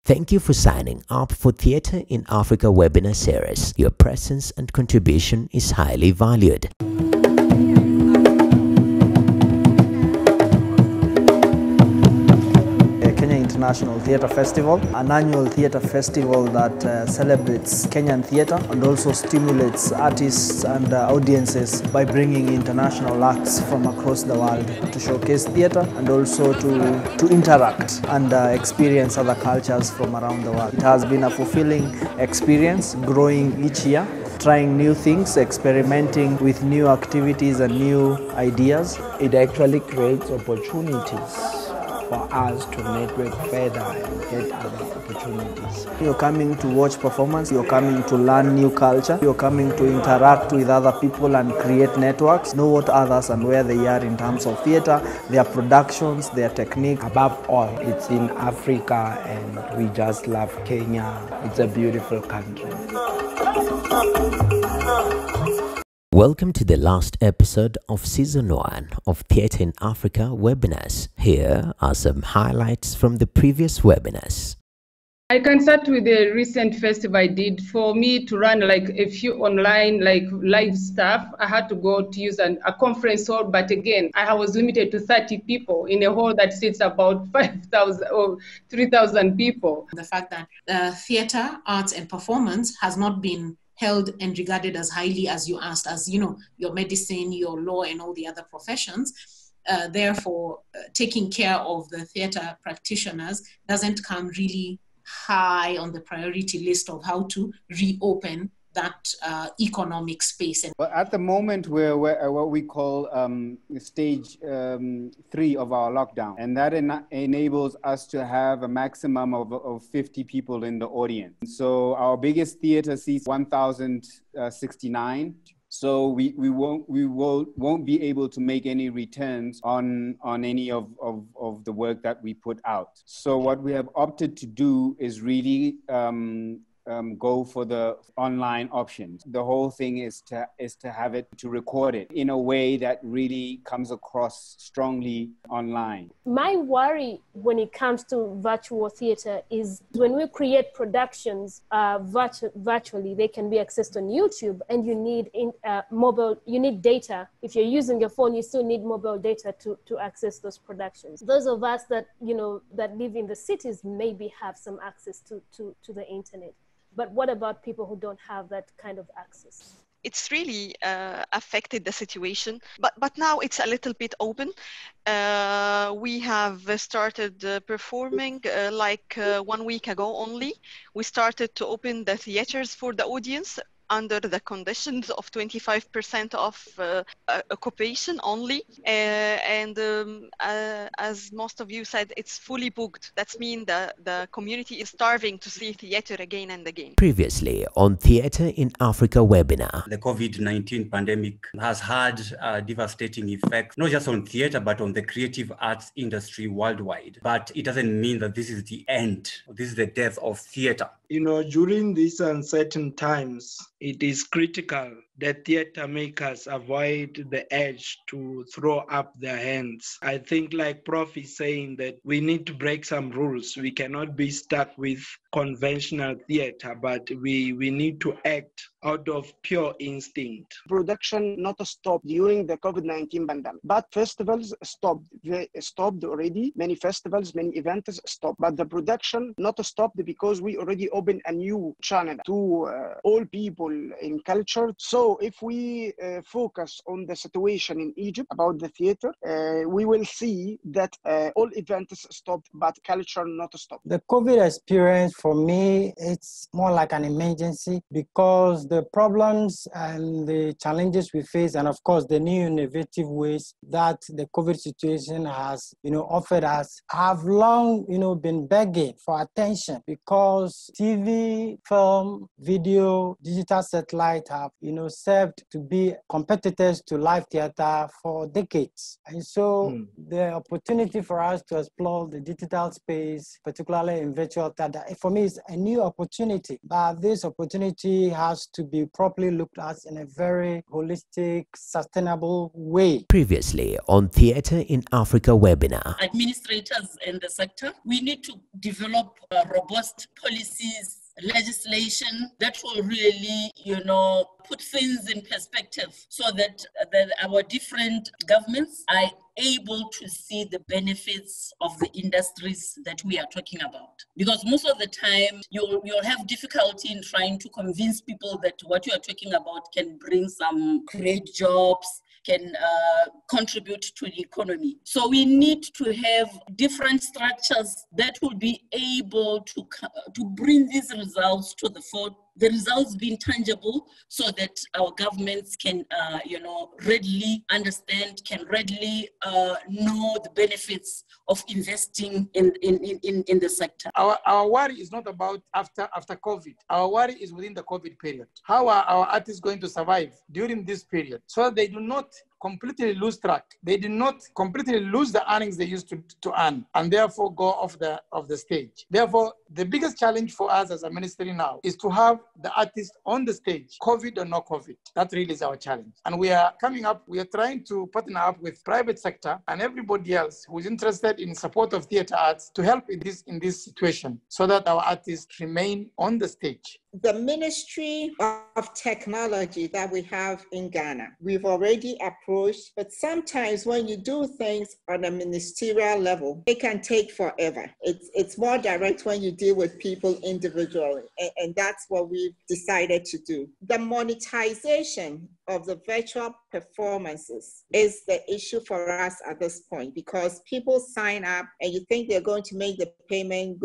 Thank you for signing up for Theatre in Africa webinar series. Your presence and contribution is highly valued. International Theatre Festival, an annual theatre festival that celebrates Kenyan theatre and also stimulates artists and audiences by bringing international acts from across the world to showcase theatre and also to interact and experience other cultures from around the world. It has been a fulfilling experience, growing each year, trying new things, experimenting with new activities and new ideas. It actually creates opportunities for us to network further and get other opportunities. You're coming to watch performance, you're coming to learn new culture, you're coming to interact with other people and create networks, know what others and where they are in terms of theatre, their productions, their technique. Above all, it's in Africa and we just love Kenya. It's a beautiful country. Welcome to the last episode of Season 1 of Theatre in Africa webinars. Here are some highlights from the previous webinars. I can start with the recent festival I did. For me to run like a few online live stuff, I had to go to use a conference hall, but again, I was limited to 30 people in a hall that sits about 5,000 or 3,000 people. The fact that theatre, arts and performance has not been held and regarded as highly as you asked, as you know, your medicine, your law, and all the other professions. Therefore, taking care of the theatre practitioners doesn't come really high on the priority list of how to reopen that economic space. Well, at the moment, we're what we call stage 3 of our lockdown, and that enables us to have a maximum of 50 people in the audience. So our biggest theater seats 1,069. So we won't be able to make any returns on any of the work that we put out. So what we have opted to do is really go for the online options. The whole thing is to have it, to record it in a way that really comes across strongly online. My worry when it comes to virtual theater is when we create productions virtually, they can be accessed on YouTube, and you need you need data. If you're using your phone, you still need mobile data to access those productions. Those of us that that live in the cities maybe have some access to the internet. But what about people who don't have that kind of access? It's really affected the situation, but now it's a little bit open. We have started performing 1 week ago only. We started to open the theaters for the audience under the conditions of 25% of occupation only. As most of you said, it's fully booked. That means the community is starving to see theater again and again. Previously on Theatre in Africa webinar. The COVID-19 pandemic has had a devastating effect, not just on theater, but on the creative arts industry worldwide. But it doesn't mean that this is the end. This is the death of theater. You know, during these uncertain times, it is critical that theatre makers avoid the urge to throw up their hands. I think, like Prof is saying, that we need to break some rules. We cannot be stuck with conventional theatre, but we need to act out of pure instinct. Production not stopped during the COVID-19 pandemic, but festivals stopped. They stopped already. Many festivals, many events stopped, but the production not stopped because we already opened a new channel to all people in culture. So if we focus on the situation in Egypt about the theater, we will see that all events stopped, but culture not stopped. The COVID experience for me, it's more like an emergency because the problems and the challenges we face, and of course the new innovative ways that the COVID situation has, offered us, have long, been begging for attention because TV, film, video, digital satellite have, served to be competitors to live theater for decades. And so the opportunity for us to explore the digital space, particularly in virtual theater, for me is a new opportunity. But this opportunity has to be properly looked at in a very holistic, sustainable way. Previously on Theatre in Africa webinar. Administrators in the sector, we need to develop robust policies, legislation that will really, put things in perspective so that our different governments are able to see the benefits of the industries that we are talking about. Because most of the time, you'll have difficulty in trying to convince people that what you are talking about can bring some great jobs, can contribute to the economy. So we need to have different structures that will be able to bring these results to the fore, the results being tangible, so that our governments can, readily understand, can readily know the benefits of investing in the sector. Our worry is not about after COVID. Our worry is within the COVID period. How are our artists going to survive during this period so that they do not completely lose track? They do not completely lose the earnings they used to earn and therefore go off the stage. Therefore, the biggest challenge for us as a ministry now is to have the artists on the stage, COVID or no COVID. That really is our challenge. And we are trying to partner up with private sector and everybody else who is interested in support of theatre arts to help in this situation so that our artists remain on the stage. The Ministry of Technology that we have in Ghana, we've already approached, but sometimes when you do things on a ministerial level, it can take forever. It's more direct when you deal with people individually, and that's what we've decided to do. The monetization of the virtual performances is the issue for us at this point, because people sign up and you think they're going to make the payment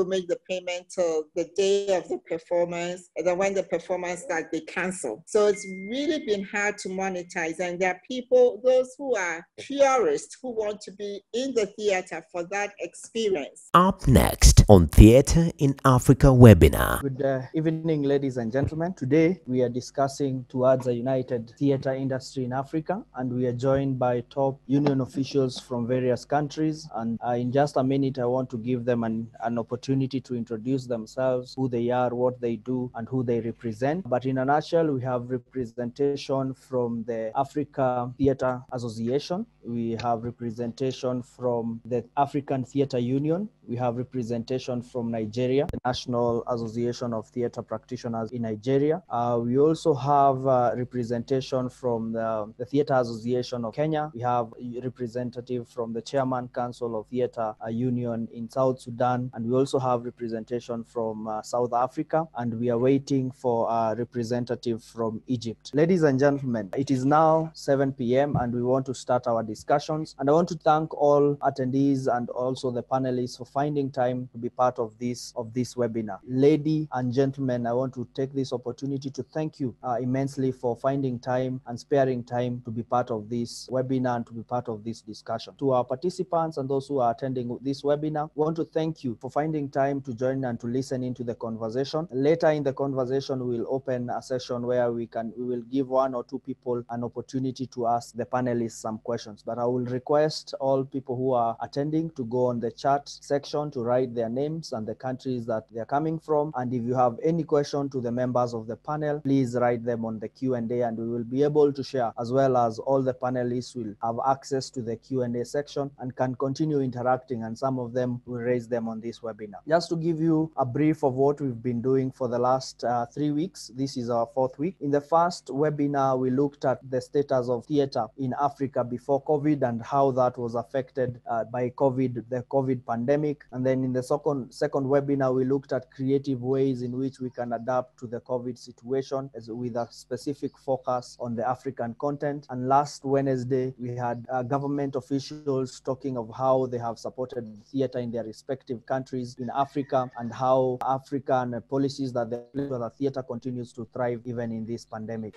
till the day of the performance, and then when the performance starts, they cancel. So it's really been hard to monetize, and there are people, those who are purists, who want to be in the theater for that experience. Up next on Theatre in Africa webinar. Good evening, ladies and gentlemen. Today we are discussing towards a united theater industry in Africa, and we are joined by top union officials from various countries. And in just a minute, I want to give them an opportunity to introduce themselves, who they are, what they do, and who they represent. But in a nutshell, we have representation from the Africa Theatre Association. We have representation from the African Theatre Union. We have representation from Nigeria, the National Association of Theatre Practitioners in Nigeria. We also have representation from the Theatre Association of Kenya. We have a representative from the Chairman Council of Theatre Union in South Sudan. And we also have representation from South Africa. And we are waiting for a representative from Egypt. Ladies and gentlemen, it is now 7 p.m. and we want to start our discussions. And I want to thank all attendees and also the panelists for finding time to be part of this webinar. Ladies and gentlemen, I want to take this opportunity to thank you immensely for finding time and sparing time to be part of this webinar and to be part of this discussion. To our participants and those who are attending this webinar, we want to thank you for finding time to join and to listen into the conversation. Later in the conversation, we'll open a session where we will give one or two people an opportunity to ask the panelists some questions. But I will request all people who are attending to go on the chat section to write their names and the countries that they're coming from. And if you have any question to the members of the panel, please write them on the Q&A, and we will be able to share, as well as all the panelists will have access to the Q&A section and can continue interacting, and some of them will raise them on this webinar. Just to give you a brief of what we've been doing for the last 3 weeks, this is our 4th week. In the first webinar, we looked at the status of theater in Africa before COVID and how that was affected by COVID, the COVID pandemic. And then in the second webinar, we looked at creative ways in which we can adapt to the COVID situation, with a specific focus on the African content. And last Wednesday, we had government officials talking of how they have supported theater in their respective countries in Africa, and how African policies that the theater continues to thrive even in this pandemic.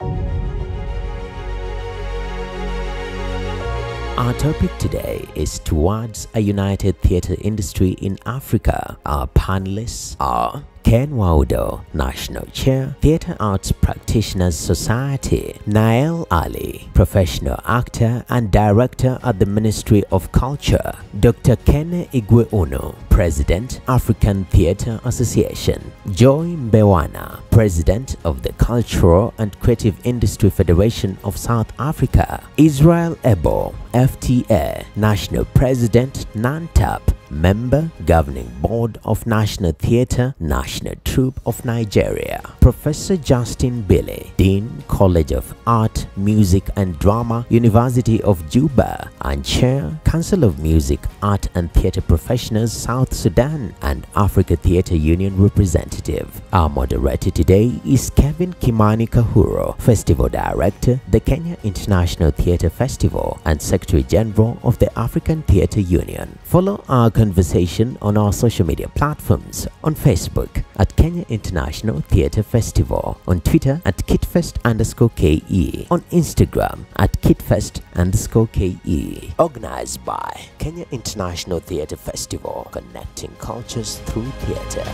Our topic today is towards a united theatre industry in Africa. Our panelists are Ken Waudo, National Chair, Theatre Arts Practitioners Society; Nael Ali, Professional Actor and Director at the Ministry of Culture; Dr. Kene Igwe-Unu, President, African Theatre Association; Joy Mbewana, President of the Cultural and Creative Industry Federation of South Africa; Israel Ebo, FTA, National President, NANTAP, Member, Governing Board of National Theatre, National Troupe of Nigeria; Professor Justin Billy, Dean, College of Art, Music and Drama, University of Juba, and Chair, Council of Music, Art and Theatre Professionals, South Sudan and Africa Theatre Union Representative. Our moderator today is Kevin Kimani Kahuro, Festival Director, the Kenya International Theatre Festival and Secretary General of the African Theatre Union. Follow our conversation on our social media platforms: on Facebook at Kenya International Theatre Festival, on Twitter at KITFest_KE, on Instagram at KITFest_KE. Organized by Kenya International Theatre Festival, connecting cultures through theatre.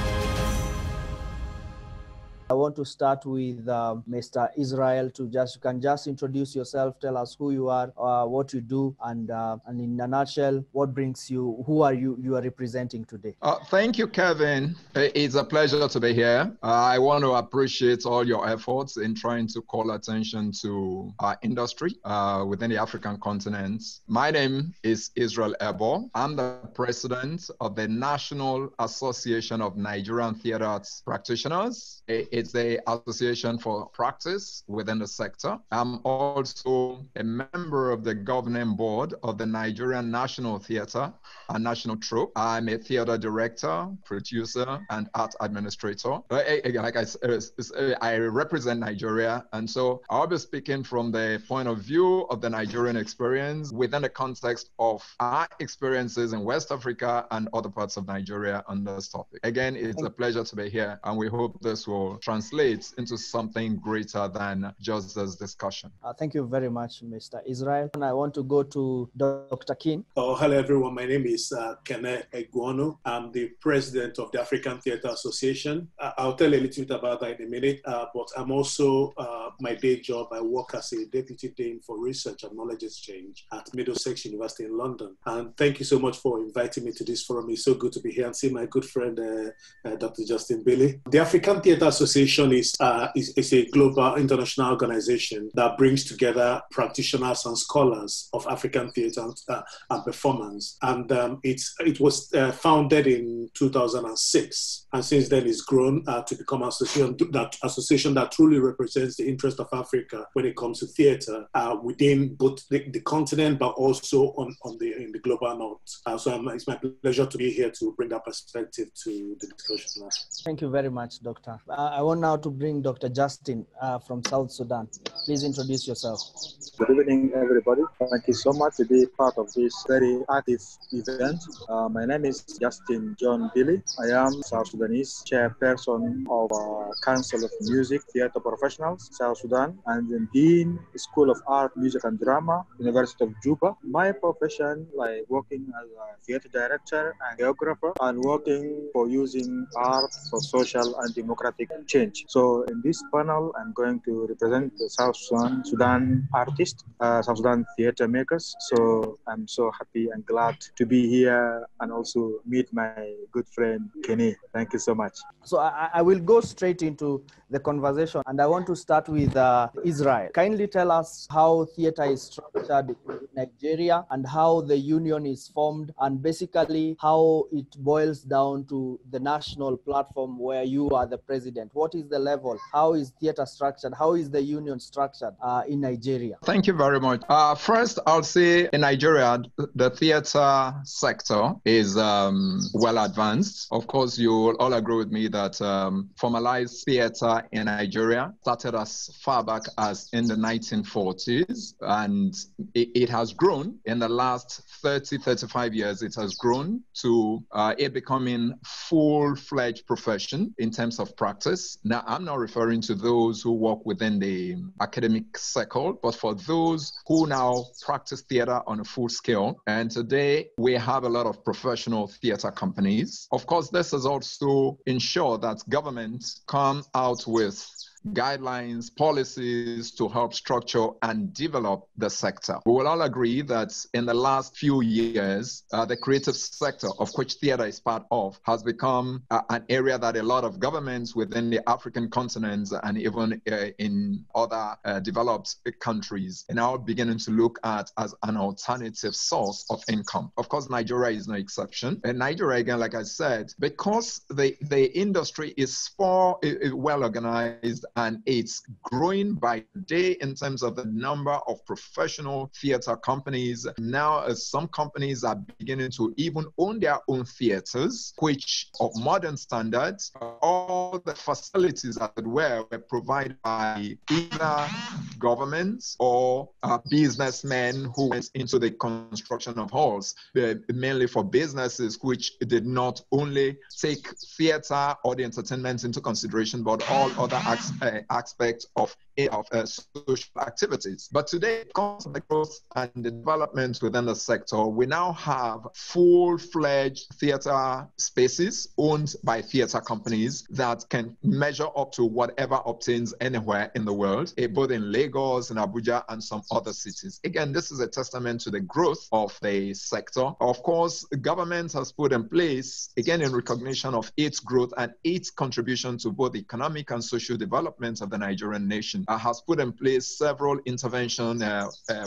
I want to start with Mr. Israel to you can just introduce yourself, tell us who you are, what you do, and in a nutshell, what brings you, who are you are representing today. Thank you, Kevin. It's a pleasure to be here. I want to appreciate all your efforts in trying to call attention to our industry within the African continent. My name is Israel Ebo. I'm the president of the National Association of Nigerian Theatre Arts Practitioners. It's the association for practice within the sector. I'm also a member of the governing board of the Nigerian National Theatre and National Troupe. I'm a theatre director, producer, and art administrator. Like I represent Nigeria, and so I'll be speaking from the point of view of the Nigerian experience within the context of our experiences in West Africa and other parts of Nigeria on this topic. Again, it's a pleasure to be here, and we hope this will translate into something greater than just this discussion. Thank you very much, Mr. Israel. And I want to go to Dr. King. Hello, everyone. My name is Kene Igwe-Unu. I'm the president of the African Theatre Association. I'll tell you a little bit about that in a minute, but I'm also, my day job, I work as a Deputy Dean for Research and Knowledge Exchange at Middlesex University in London. And thank you so much for inviting me to this forum. It's so good to be here and see my good friend, Dr. Justin Billy. The African Theatre Association is a global international organization that brings together practitioners and scholars of African theatre and performance. And it was founded in 2006. And since then it's grown to become an association that truly represents the interest of Africa when it comes to theatre within both the continent, but also in the global north. So it's my pleasure to be here to bring that perspective to the discussion. Thank you very much, Doctor. I want now to bring Dr. Justin from South Sudan. Please introduce yourself. Good evening, everybody. Thank you so much to be part of this very active event. My name is Justin John Billy. I am South Sudanese chairperson of Council of Music Theatre Professionals, South Sudan, and the Dean School of Art, Music and Drama, University of Juba. My profession, like working as a theatre director and choreographer, and working for using art for social and democratic change. So in this panel, I'm going to represent the South Sudan artists, South Sudan theatre makers. So I'm so happy and glad to be here and also meet my good friend Kenny. Thank you so much. So I will go straight into the conversation, and I want to start with Israel. Kindly tell us how theatre is structured in Nigeria and how the union is formed, and basically how it boils down to the national platform where you are the president. What is the level? How is theatre structured? How is the union structured in Nigeria? Thank you very much. First, I'll say in Nigeria, the theatre sector is well advanced. Of course, you will all agree with me that formalized theatre in Nigeria started as far back as in the 1940s, and it has grown in the last 35 years. It has grown to it becoming full-fledged profession in terms of practice. students. Now, I'm not referring to those who work within the academic circle, but for those who now practice theater on a full scale. And today we have a lot of professional theater companies. Of course, this has also ensured that governments come out with guidelines, policies to help structure and develop the sector. We will all agree that in the last few years, the creative sector, of which theater is part of, has become an area that a lot of governments within the African continent and even in other developed countries are now beginning to look at as an alternative source of income. Of course, Nigeria is no exception. And Nigeria, again, like I said, because the industry is well organized, and it's growing by the day in terms of the number of professional theater companies. Now, some companies are beginning to even own their own theaters, which of modern standards, all the facilities that were provided by either governments or businessmen who went into the construction of halls, mainly for businesses which did not only take theater or the entertainment into consideration, but all other aspects of social activities. But today, because of the growth and the development within the sector, we now have full-fledged theater spaces owned by theater companies that can measure up to whatever obtains anywhere in the world, both in Lagos, in Abuja, and some other cities. Again, this is a testament to the growth of the sector. Of course, the government has put in place, again, in recognition of its growth and its contribution to both economic and social development of the Nigerian nation, has put in place several intervention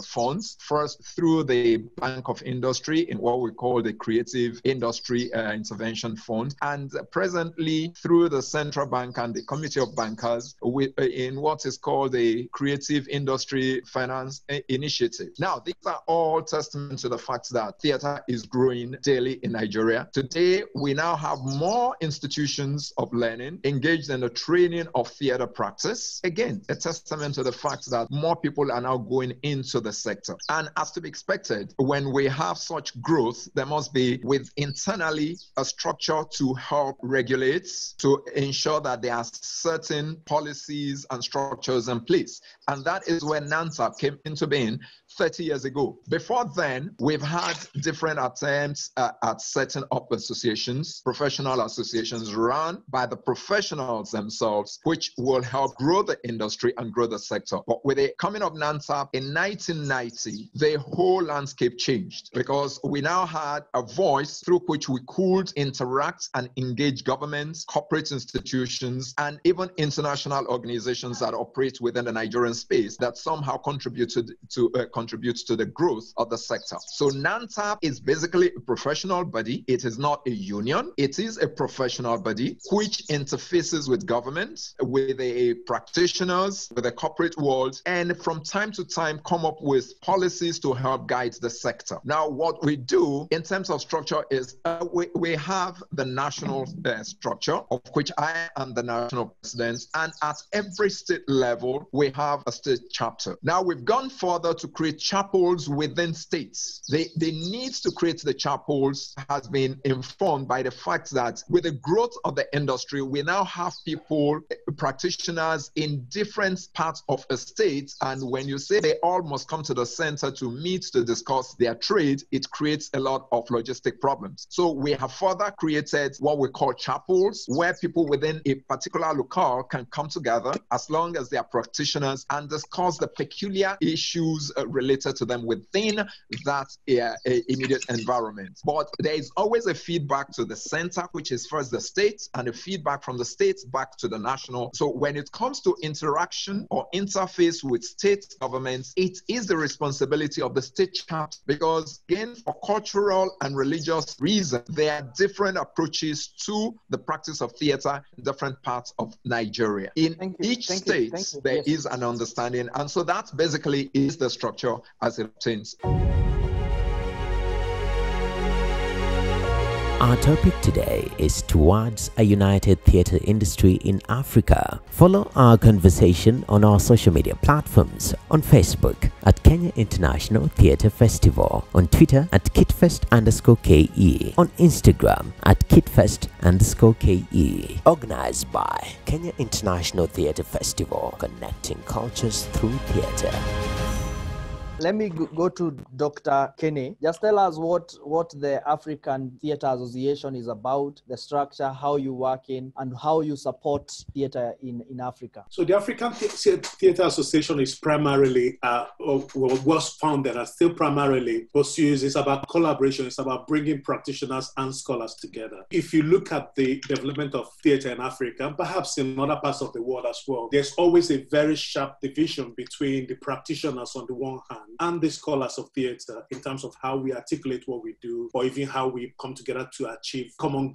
funds. First, through the Bank of Industry in what we call the Creative Industry Intervention Fund, and presently through the Central Bank and the Committee of Bankers in what is called the Creative Industry Finance Initiative. Now, these are all testament to the fact that theater is growing daily in Nigeria. Today, we now have more institutions of learning engaged in the training of theater practice. Again, a testament to the fact that more people are now going into the sector. And as to be expected, when we have such growth, there must be internally a structure to help regulate, to ensure that there are certain policies and structures in place. And that is when NANTAP came into being 30 years ago. Before then, we've had different attempts at setting up associations, professional associations run by the professionals themselves, which will help grow the industry and grow the sector. But with the coming of NANTAP in 1990, the whole landscape changed because we now had a voice through which we could interact and engage governments, corporate institutions, and even international organizations that operate within the Nigerian space that somehow contributes to the growth of the sector. So NANTAP is basically a professional body. It is not a union. It is a professional body which interfaces with government, with the practitioners, with the corporate world, and from time to time come up with policies to help guide the sector. Now, what we do in terms of structure is we have the national structure, of which I am the national president, and at every state level, we have a state chapter. Now, we've gone further to create chapels within states. The need to create the chapels has been informed by the fact that with the growth of the industry, we now have people, practitioners in different parts of a state. And when you say they all must come to the center to meet to discuss their trade, it creates a lot of logistic problems. So we have further created what we call chapels, where people within a particular locale can come together as long as they are practitioners and discuss the peculiar issues related to them within that immediate environment. But there is always a feedback to the center, which is first the state, and a feedback from the states back to the national. So when it comes to interaction or interface with state governments, it is the responsibility of the state chapter, because again, for cultural and religious reasons, there are different approaches to the practice of theater in different parts of Nigeria. In each state, there is an understanding, and so that basically is the structure as it obtains. Our topic today is towards a united theatre industry in Africa. Follow our conversation on our social media platforms on Facebook at Kenya International Theatre Festival, on Twitter at KITFest_KE, on Instagram at KITFest_KE. Organized by Kenya International Theatre Festival, connecting cultures through theatre. Let me go to Dr. Kenny. Just tell us what the African Theatre Association is about, the structure, how you work in, and how you support theatre in Africa. So the African Theatre Association is primarily, was founded and still primarily pursues, it's about collaboration, it's about bringing practitioners and scholars together. If you look at the development of theatre in Africa, and perhaps in other parts of the world as well, there's always a very sharp division between the practitioners on the one hand and the scholars of theatre in terms of how we articulate what we do, or even how we come together to achieve common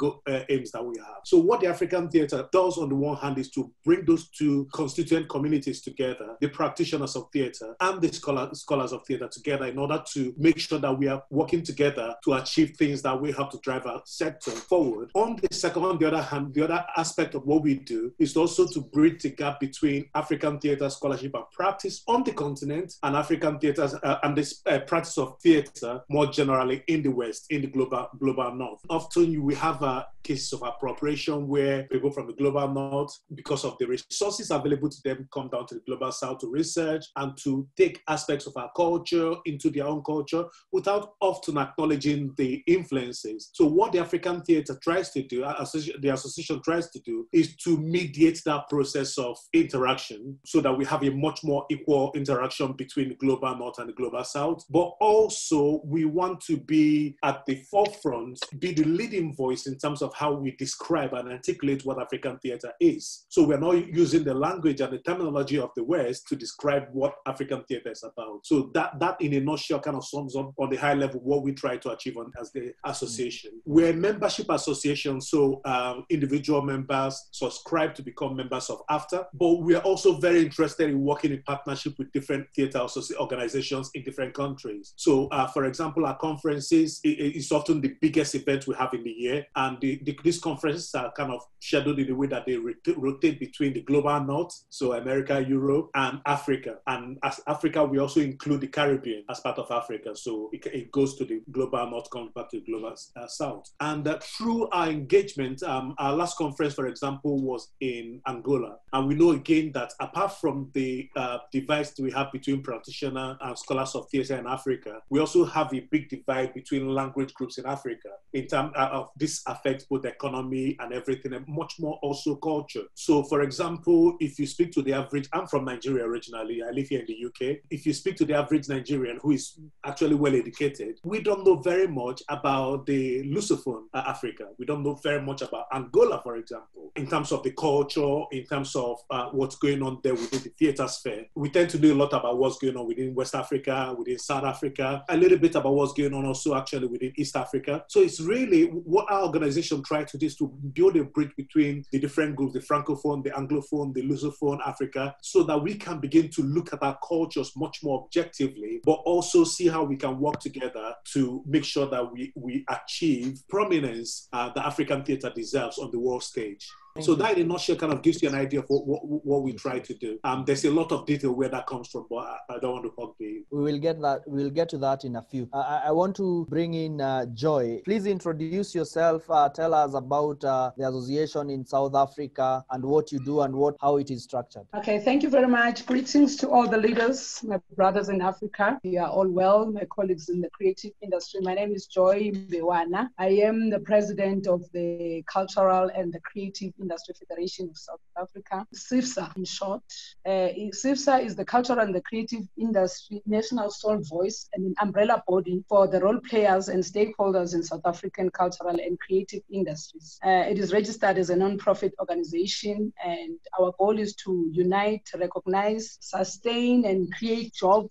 aims that we have. So what the African theatre does on the one hand is to bring those two constituent communities together, the practitioners of theatre and the scholars of theatre together, in order to make sure that we are working together to achieve things that we have to drive our sector forward. On the other hand, the other aspect of what we do is also to bridge the gap between African theatre scholarship and practice on the continent and African theatre and this practice of theatre more generally in the West, in the global North. Often we have cases of appropriation where people from the global North, because of the resources available to them, come down to the global South to research and to take aspects of our culture into their own culture without often acknowledging the influences. So what the African theatre tries to do, the association tries to do, is to mediate that process of interaction so that we have a much more equal interaction between the global North and the global South. But also we want to be at the forefront, be the leading voice in terms of how we describe and articulate what African theatre is. So we're not using the language and the terminology of the West to describe what African theatre is about. So that in a nutshell kind of sums up on the high level what we try to achieve as the association. We're a membership association, so individual members subscribe to become members of AFTA, but we are also very interested in working in partnership with different theatre organizations in different countries. So for example, our conferences is often the biggest event we have in the year, and these conferences are kind of scheduled in a way that they rotate between the global North, so America, Europe, and Africa. And as Africa, we also include the Caribbean as part of Africa. So it goes to the global North, comes back to the global South. And through our engagement, our last conference, for example, was in Angola. And we know again that apart from the divides we have between practitioners and scholars of theatre in Africa, we also have a big divide between language groups in Africa. In terms of this affects both economy and everything, and much more also culture. So for example, if you speak to the average, I'm from Nigeria originally, I live here in the UK. If you speak to the average Nigerian who is actually well educated, we don't know very much about the Lusophone Africa. We don't know very much about Angola, for example, in terms of the culture, in terms of what's going on there within the theatre sphere. We tend to know a lot about what's going on within West Africa, within South Africa, a little bit about what's going on also actually within East Africa. So it's really what our organization tries to do is to build a bridge between the different groups, the Francophone, the Anglophone, the Lusophone Africa, so that we can begin to look at our cultures much more objectively, but also see how we can work together to make sure that we achieve prominence that African theatre deserves on the world stage. So that in a nutshell kind of gives you an idea of what we try to do. There's a lot of detail where that comes from, but I don't want to hog the... We will get that. We'll get to that in a few. I want to bring in Joy. Please introduce yourself. Tell us about the association in South Africa and what you do and how it is structured. Okay, thank you very much. Greetings to all the leaders, my brothers in Africa. You are all well, my colleagues in the creative industry. My name is Joy Mbewana. I am the president of the Cultural and the Creative Industry Federation of South Africa, CIFSA in short. CIFSA is the Cultural and the Creative Industry National Sole Voice and an umbrella body for the role players and stakeholders in South African cultural and creative industries. It is registered as a non-profit organization, and our goal is to unite, recognize, sustain, and create job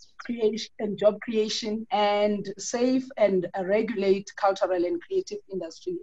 creation and safe and regulate cultural and creative industry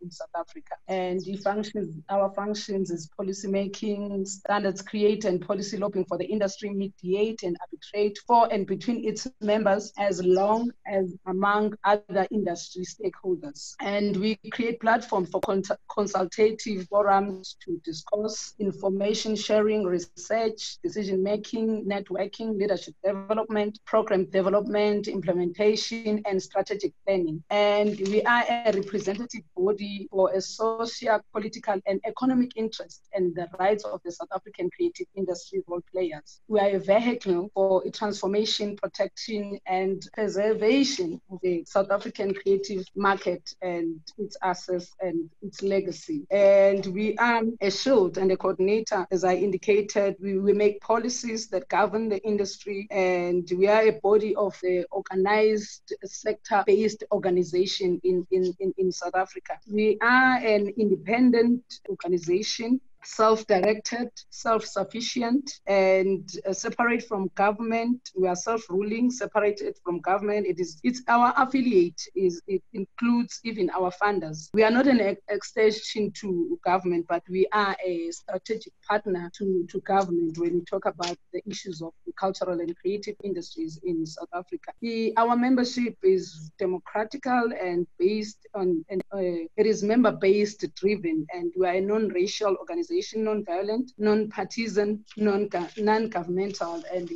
in South Africa. And it functions, our core functions is policy making, standards create and policy lobbying for the industry, mediate and arbitrate for and between its members as long as among other industry stakeholders. And we create platforms for consultative forums to discuss information sharing, research, decision making, networking, leadership development, program development, implementation, and strategic planning. And we are a representative body for a social, political, and economic interest and the rights of the South African creative industry role players. We are a vehicle for transformation, protection, and preservation of the South African creative market and its assets and its legacy. And we are a shield and a coordinator. As I indicated, we make policies that govern the industry, and we are a body of the organized sector-based organization in South Africa. We are an independent organization, self-directed, self-sufficient, and separate from government. We are self-ruling, separated from government. It's our affiliate. It includes even our funders. We are not an extension to government, but we are a strategic partner to government when we talk about the issues of the cultural and creative industries in South Africa. Our membership is democratical and based on, it is member-based driven, and we are a non-racial organization, non-violent, non-partisan, non-governmental, and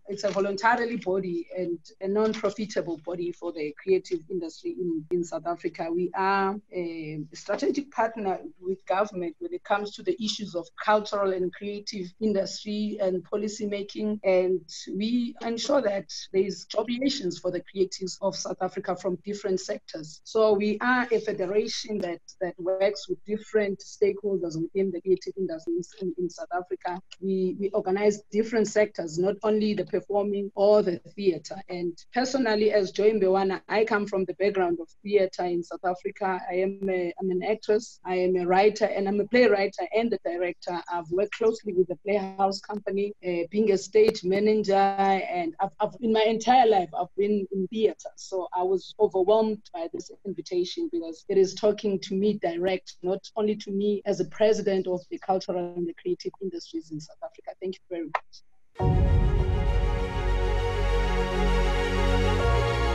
it's a voluntarily body and a non-profitable body for the creative industry in South Africa. We are a strategic partner with government when it comes to the issues of cultural and creative industry and policy making, and we ensure that there is job creations for the creatives of South Africa from different sectors. So we are a federation that works with different stakeholders within the creative industries in South Africa. We organize different sectors, not only the performing or the theater. And personally, as Joy Mbewana, I come from the background of theater in South Africa. I'm an actress, I am a writer, and I'm a playwright and a director. I've worked closely with the Playhouse Company, being a stage manager, and I've in my entire life, I've been in theater. So I was overwhelmed by this invitation because it is talking to me direct, not only to me as a president of the cultural and the creative industries in South Africa. Thank you very much.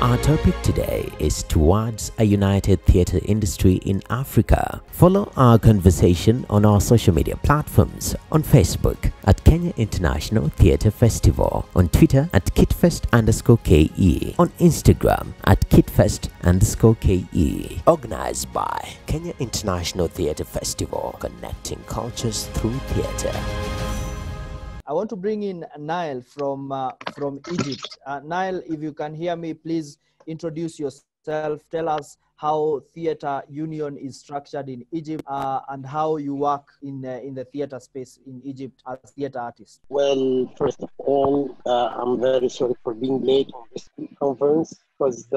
Our topic today is towards a united theatre industry in Africa. Follow our conversation on our social media platforms, on Facebook at Kenya International Theatre Festival, on Twitter at KITFest_KE, on Instagram at KITFest_KE. Organized by Kenya International Theatre Festival, connecting cultures through theatre. I want to bring in Nile from Egypt. Nile, if you can hear me, please introduce yourself. Tell us how Theatre Union is structured in Egypt and how you work in the theatre space in Egypt as a theatre artist. Well, first of all, I'm very sorry for being late on this conference because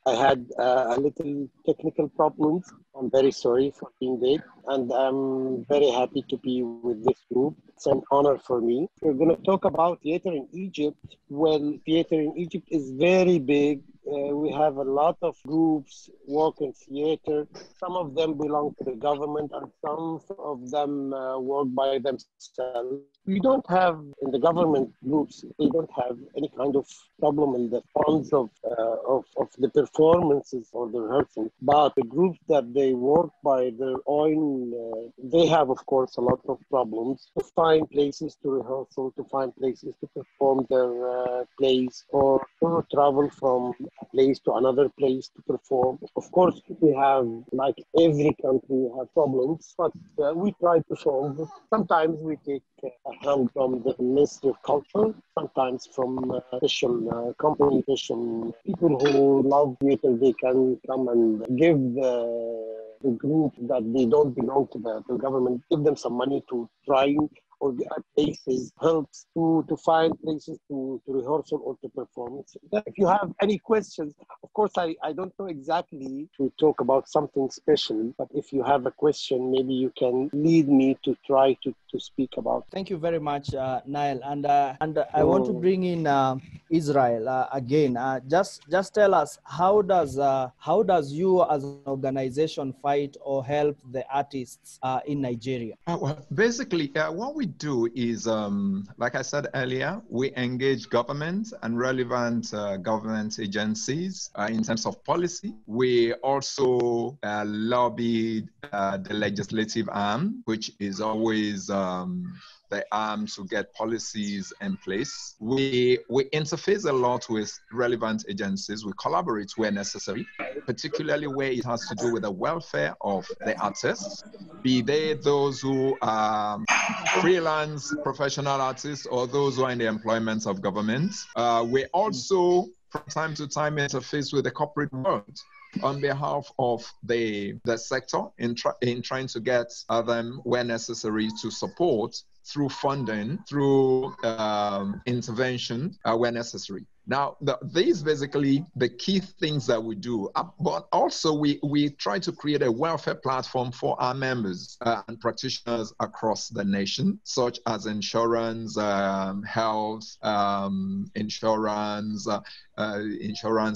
I had a little technical problems. I'm very sorry for being late, and I'm very happy to be with this group. It's an honor for me. We're going to talk about theater in Egypt. Well, theater in Egypt is very big. We have a lot of groups work in theater. Some of them belong to the government and some of them work by themselves. We don't have, in the government groups, they don't have any kind of problem in the funds of the performances or the rehearsal. But the groups that they work by their own, they have, of course, a lot of problems to find places to rehearsal, to find places to perform their plays, or to travel from a place to another place to perform. Of course, we have, like every country, have problems, but we try to solve it. Sometimes we take a hand from the Ministry of Culture, sometimes from special company, special people who love theater. They can come and give the group that they don't belong to the government, give them some money to try places helps to find places to rehearsal or to perform. If you have any questions, of course, I don't know exactly to talk about something special, but if you have a question, maybe you can lead me to try to speak about. Thank you very much, Niall. And I want to bring in Israel again. Just tell us, how does you as an organization fight or help the artists in Nigeria? Well, basically, what we do is, like I said earlier, we engage government and relevant government agencies in terms of policy. We also lobby the legislative arm, which is always the arm to get policies in place. We interface a lot with relevant agencies. We collaborate where necessary, particularly where it has to do with the welfare of the artists, be they those who are freelance professional artists or those who are in the employment of government. We also, from time to time, interface with the corporate world on behalf of the sector in trying to get them where necessary to support through funding, through intervention where necessary. Now, these basically the key things that we do, but also we try to create a welfare platform for our members and practitioners across the nation, such as insurance, health, insurance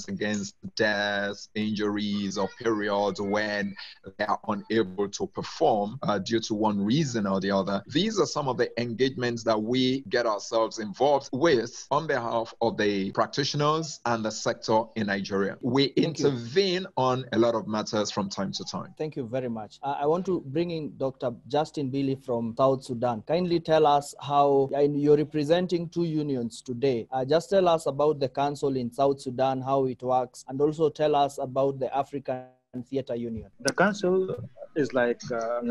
against death, injuries, or periods when they are unable to perform due to one reason or the other. These are some of the engagements that we get ourselves involved with on behalf of the practitioners and the sector in Nigeria. We intervene on a lot of matters from time to time. Thank you very much. I want to bring in Dr. Justin Billy from South Sudan. Kindly tell us how you're representing two unions today. Just tell us about the council in South Sudan, how it works, and also tell us about the African Theatre Union. The council is like a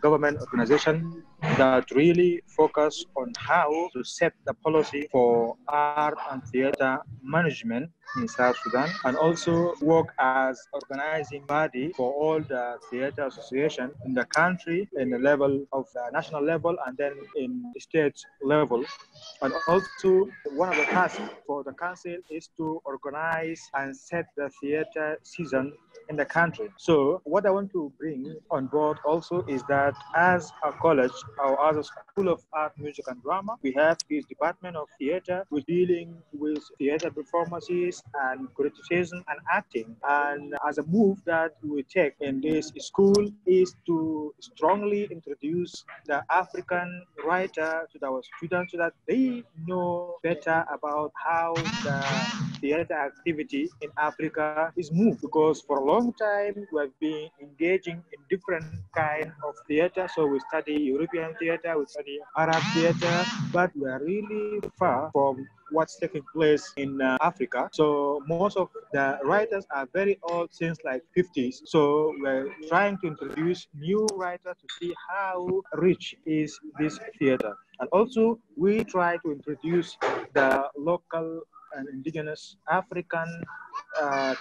government organization that really focus on how to set the policy for art and theater management in South Sudan, and also work as organizing body for all the theater association in the country in the level of the national level and then in the state level. And also one of the tasks for the council is to organize and set the theater season in the country. So what I want to bring on board also is that as a college or as a School of Art, Music and Drama, we have this Department of Theater who's dealing with theater performances and criticism and acting. And as a move that we take in this school is to strongly introduce the African writer to our students so that they know better about how the theater activity in Africa is moved. Because for a long time we have been engaging in different kind of theater. So we study European theater, we study Arab theater, but we are really far from what's taking place in Africa. So most of the writers are very old, since like 50s. So we're trying to introduce new writers to see how rich is this theater. And also we try to introduce the local and indigenous African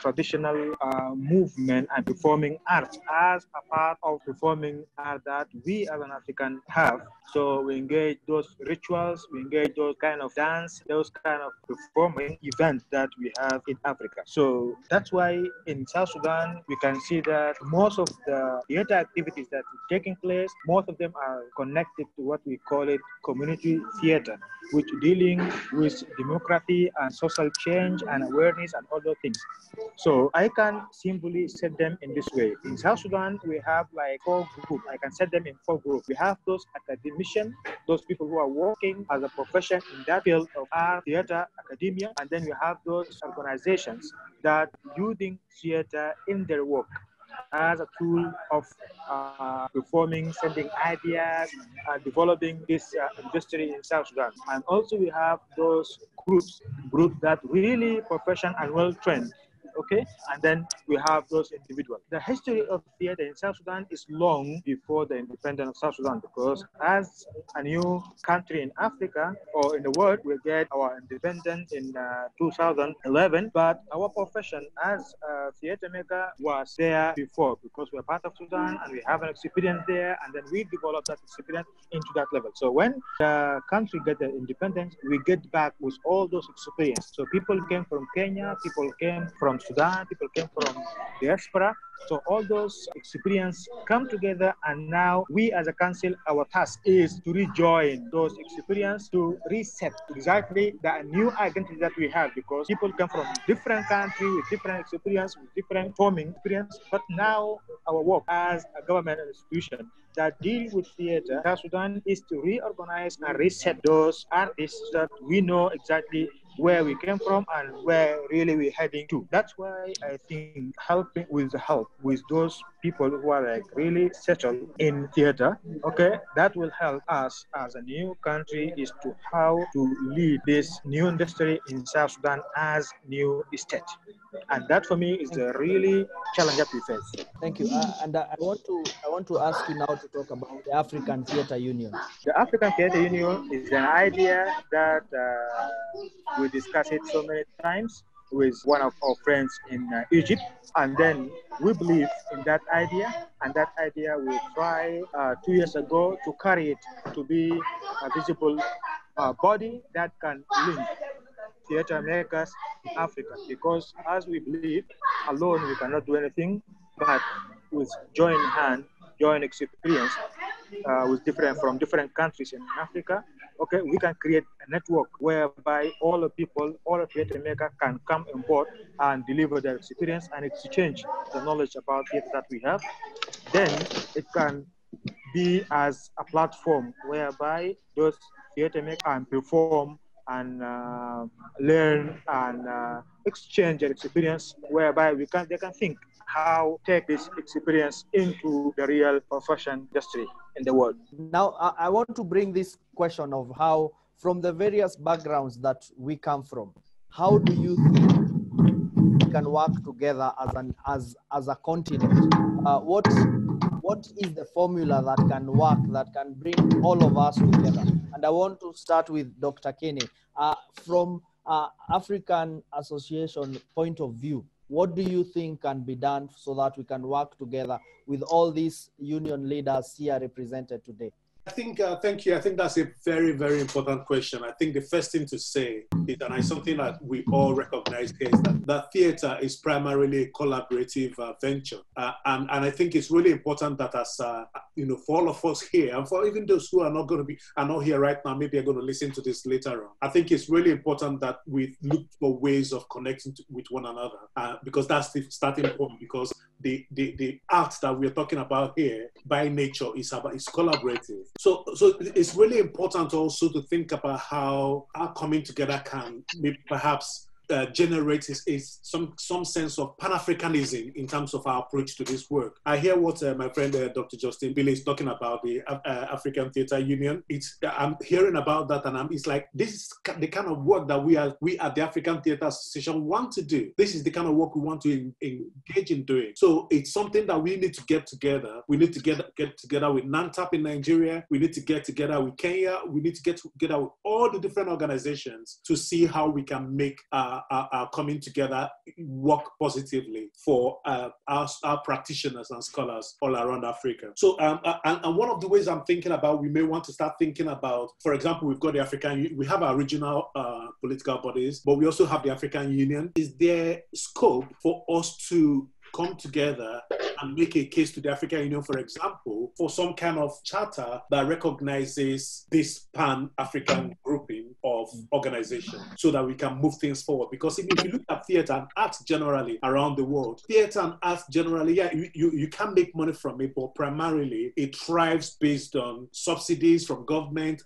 traditional movement and performing arts as a part of performing art that we as an African have. So we engage those rituals, we engage those kind of dance, those kind of performing events that we have in Africa. So that's why in South Sudan, we can see that most of the theater activities that are taking place, most of them are connected to what we call it community theater, which dealing with democracy and social change and awareness and other things. So I can simply set them in this way. In South Sudan, we have like 4 groups. I can set them in 4 groups. We have those academicians, those people who are working as a profession in that field of art, theater, academia. And then we have those organizations that using theater in their work as a tool of performing, sending ideas, developing this industry in South Sudan. And also we have those groups that really professional and well-trained, okay? And then we have those individuals. The history of theater in South Sudan is long before the independence of South Sudan, because as a new country in Africa or in the world, we get our independence in 2011, but our profession as a theater maker was there before, because we're part of Sudan and we have an experience there, and then we developed that experience into that level. So when the country got the independence, we get back with all those experience. So people came from Kenya, people came from Sudan, people came from diaspora. So all those experience come together, and now we as a council, our task is to rejoin those experience, to reset exactly the new identity that we have, because people come from different countries with different experience, with different forming experience. But now our work as a government institution that deal with theater, South Sudan, is to reorganize and reset those artists that we know exactly where we came from and where really we're heading to. That's why I think helping with those people who are like really settled in theater, okay, that will help us as a new country is to how to lead this new industry in South Sudan as new state. And that for me is the really challenge that we face. Thank you. And I want to ask you now to talk about the African Theatre Union. The African Theatre Union is an idea that we discussed it so many times with one of our friends in Egypt, and then we believe in that idea, and that idea we tried 2 years ago to carry it to be a visible body that can link theater makers in Africa, because as we believe, alone we cannot do anything, but with joint hand, joint experience with different countries in Africa, okay, we can create a network whereby all the people, all the theater makers can come on board and deliver their experience and exchange the knowledge about theater that we have. Then it can be as a platform whereby those theater makers can perform and learn and exchange their experience, whereby they can think how take this experience into the real profession industry in the world. Now, I want to bring this question of how, from the various backgrounds that we come from, how do you think we can work together as a continent? What is the formula that can work, that can bring all of us together? And I want to start with Dr. Kenny. From African Association point of view, what do you think can be done so that we can work together with all these union leaders here represented today? I think, thank you. I think that's a very, very important question. I think the first thing to say is, and it's something that we all recognize here, is that theater is primarily a collaborative venture. And I think it's really important that as, for all of us here, and for even those who are not here right now, maybe are going to listen to this later on, I think it's really important that we look for ways of connecting with one another, because that's the starting point, because the art that we're talking about here by nature is collaborative. So it's really important also to think about how our coming together can perhaps generate some sense of Pan-Africanism in terms of our approach to this work. I hear what my friend Dr. Justin Billy is talking about, the African Theatre Union. I'm hearing about that, and it's like, this is the kind of work that we at the African Theatre Association want to do. This is the kind of work we want to engage in doing. So it's something that we need to get together. We need to get together with NANTAP in Nigeria. We need to get together with Kenya. We need to get together with all the different organizations to see how we can make our coming together work positively for our practitioners and scholars all around Africa. So, and one of the ways I'm thinking about, we may want to start thinking about, for example, we've got we have our regional political bodies, but we also have the African Union. Is there scope for us to come together and make a case to the African Union, for example, for some kind of charter that recognizes this Pan-African grouping of organizations so that we can move things forward? Because if you look at theater and arts generally around the world, theater and arts generally, yeah, you can make money from it, but primarily it thrives based on subsidies from government,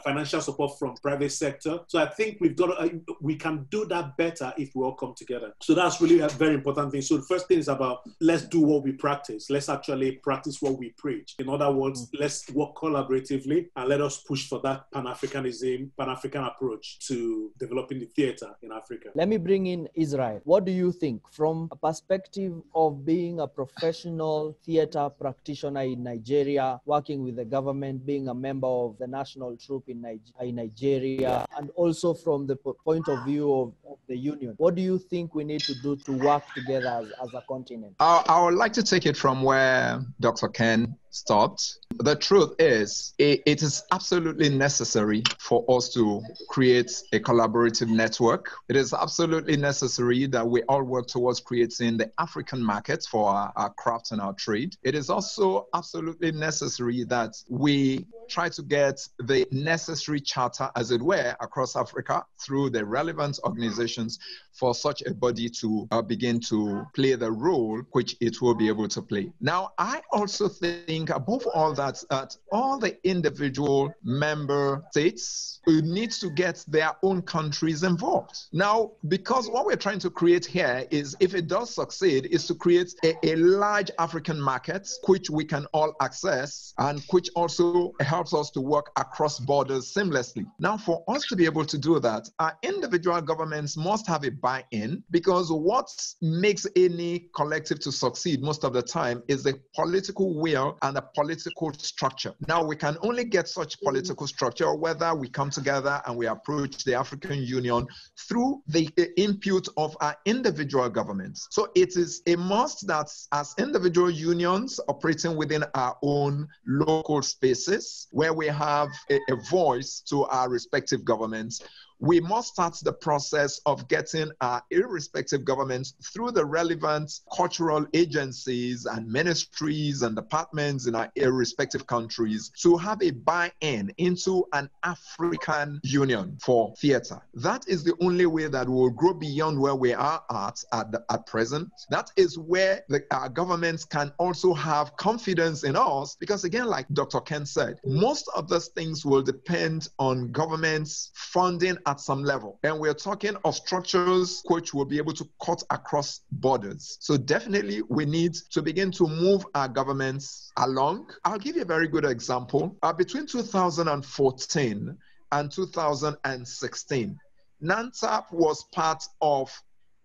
financial support from private sector. So I think we can do that better if we all come together. So that's really a very important thing. So the first thing is about, let's do what we practice. Let's actually practice what we preach. In other words, let's work collaboratively and let us push for that Pan-Africanism, Pan-African approach to developing the theater in Africa. Let me bring in Israel. What do you think from a perspective of being a professional theater practitioner in Nigeria, working with the government, being a member of the national troupe in Nigeria, and also from the point of view of the union? What do you think we need to do to work together as a continent? I would like to take it from where Dr. Ken stopped. The truth is, it is absolutely necessary for us to create a collaborative network. It is absolutely necessary that we all work towards creating the African market for our craft and our trade. It is also absolutely necessary that we try to get the necessary charter, as it were, across Africa through the relevant organizations for such a body to begin to play the role which it will be able to play. Now, I also think above all that all the individual member states need to get their own countries involved. Now, because what we're trying to create here is, if it does succeed, is to create a large African market which we can all access and which also helps us to work across borders seamlessly. Now, for us to be able to do that, our individual governments must have a buy-in, because what makes any collective to succeed most of the time is the political will and the political structure. Now, we can only get such political structure whether we come together and we approach the African Union through the input of our individual governments. So it is a must that as individual unions operating within our own local spaces, where we have a voice to our respective governments, we must start the process of getting our irrespective governments through the relevant cultural agencies and ministries and departments in our irrespective countries to have a buy-in into an African Union for theater. That is the only way that we will grow beyond where we are at present. That is where our governments can also have confidence in us, because again, like Dr. Ken said, most of those things will depend on governments funding at some level. And we're talking of structures which will be able to cut across borders. So definitely we need to begin to move our governments along. I'll give you a very good example. Between 2014 and 2016, NANTAP was part of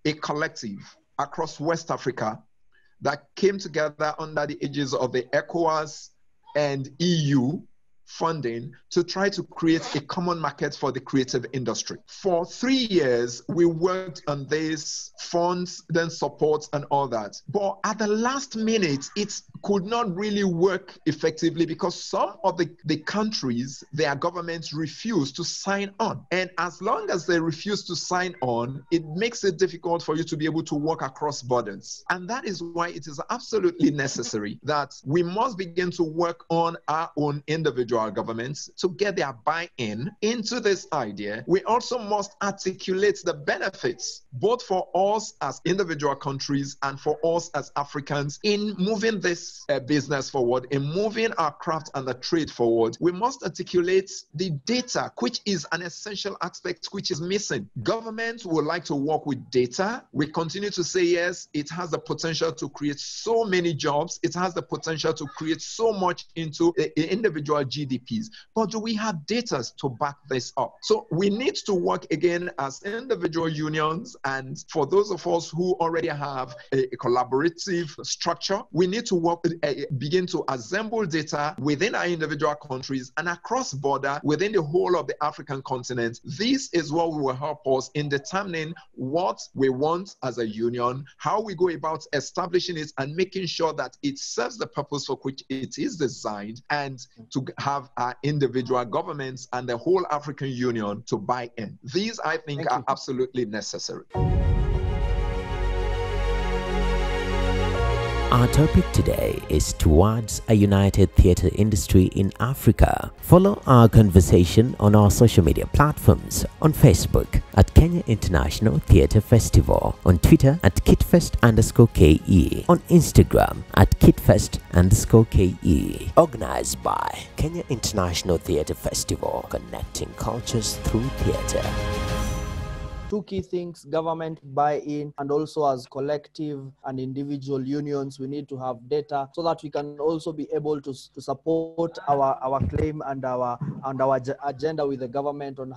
a collective across West Africa that came together under the aegis of the ECOWAS and EU funding to try to create a common market for the creative industry. For 3 years, we worked on this, funds, then support and all that. But at the last minute, it could not really work effectively because some of the countries, their governments refused to sign on. And as long as they refuse to sign on, it makes it difficult for you to be able to work across borders. And that is why it is absolutely necessary that we must begin to work on our own individual governments to get their buy-in into this idea. We also must articulate the benefits, both for us as individual countries and for us as Africans, in moving this business forward, in moving our craft and the trade forward. We must articulate the data, which is an essential aspect which is missing. Governments would like to work with data. We continue to say, yes, it has the potential to create so many jobs. It has the potential to create so much into individual GDPs. But do we have data to back this up? So we need to work again as individual unions, and for those of us who already have a collaborative structure, we need to work, begin to assemble data within our individual countries and across border within the whole of the African continent. This is what will help us in determining what we want as a union, how we go about establishing it and making sure that it serves the purpose for which it is designed, and to have our individual governments and the whole African Union to buy in. These, I think, are absolutely necessary. Our topic today is towards a united theatre industry in Africa. Follow our conversation on our social media platforms: on Facebook at Kenya International Theatre Festival, on Twitter at KITFest_KE, on Instagram at KITFest_KE. Organized by Kenya International Theatre Festival, connecting cultures through theatre. two key things: government buy-in, and also as collective and individual unions, we need to have data so that we can also be able to support our claim and our agenda with the government on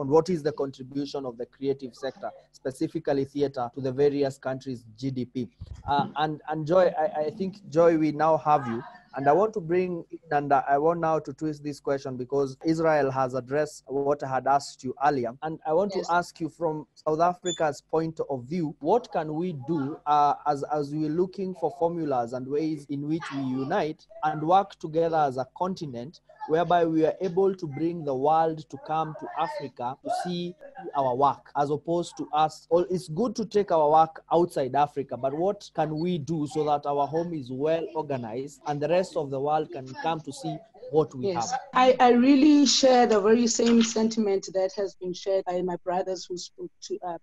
what is the contribution of the creative sector, specifically theater, to the various countries' GDP. And Joy, I think, Joy, we now have you. And I want to bring in, and I want now to twist this question because Israel has addressed what I had asked you earlier. And I want to ask you, from South Africa's point of view, what can we do as we're looking for formulas and ways in which we unite and work together as a continent, whereby we are able to bring the world to come to Africa to see our work, as opposed to us. It's good to take our work outside Africa, but what can we do so that our home is well organized and the rest of the world can come to see what we have? I really share the very same sentiment that has been shared by my brothers who spoke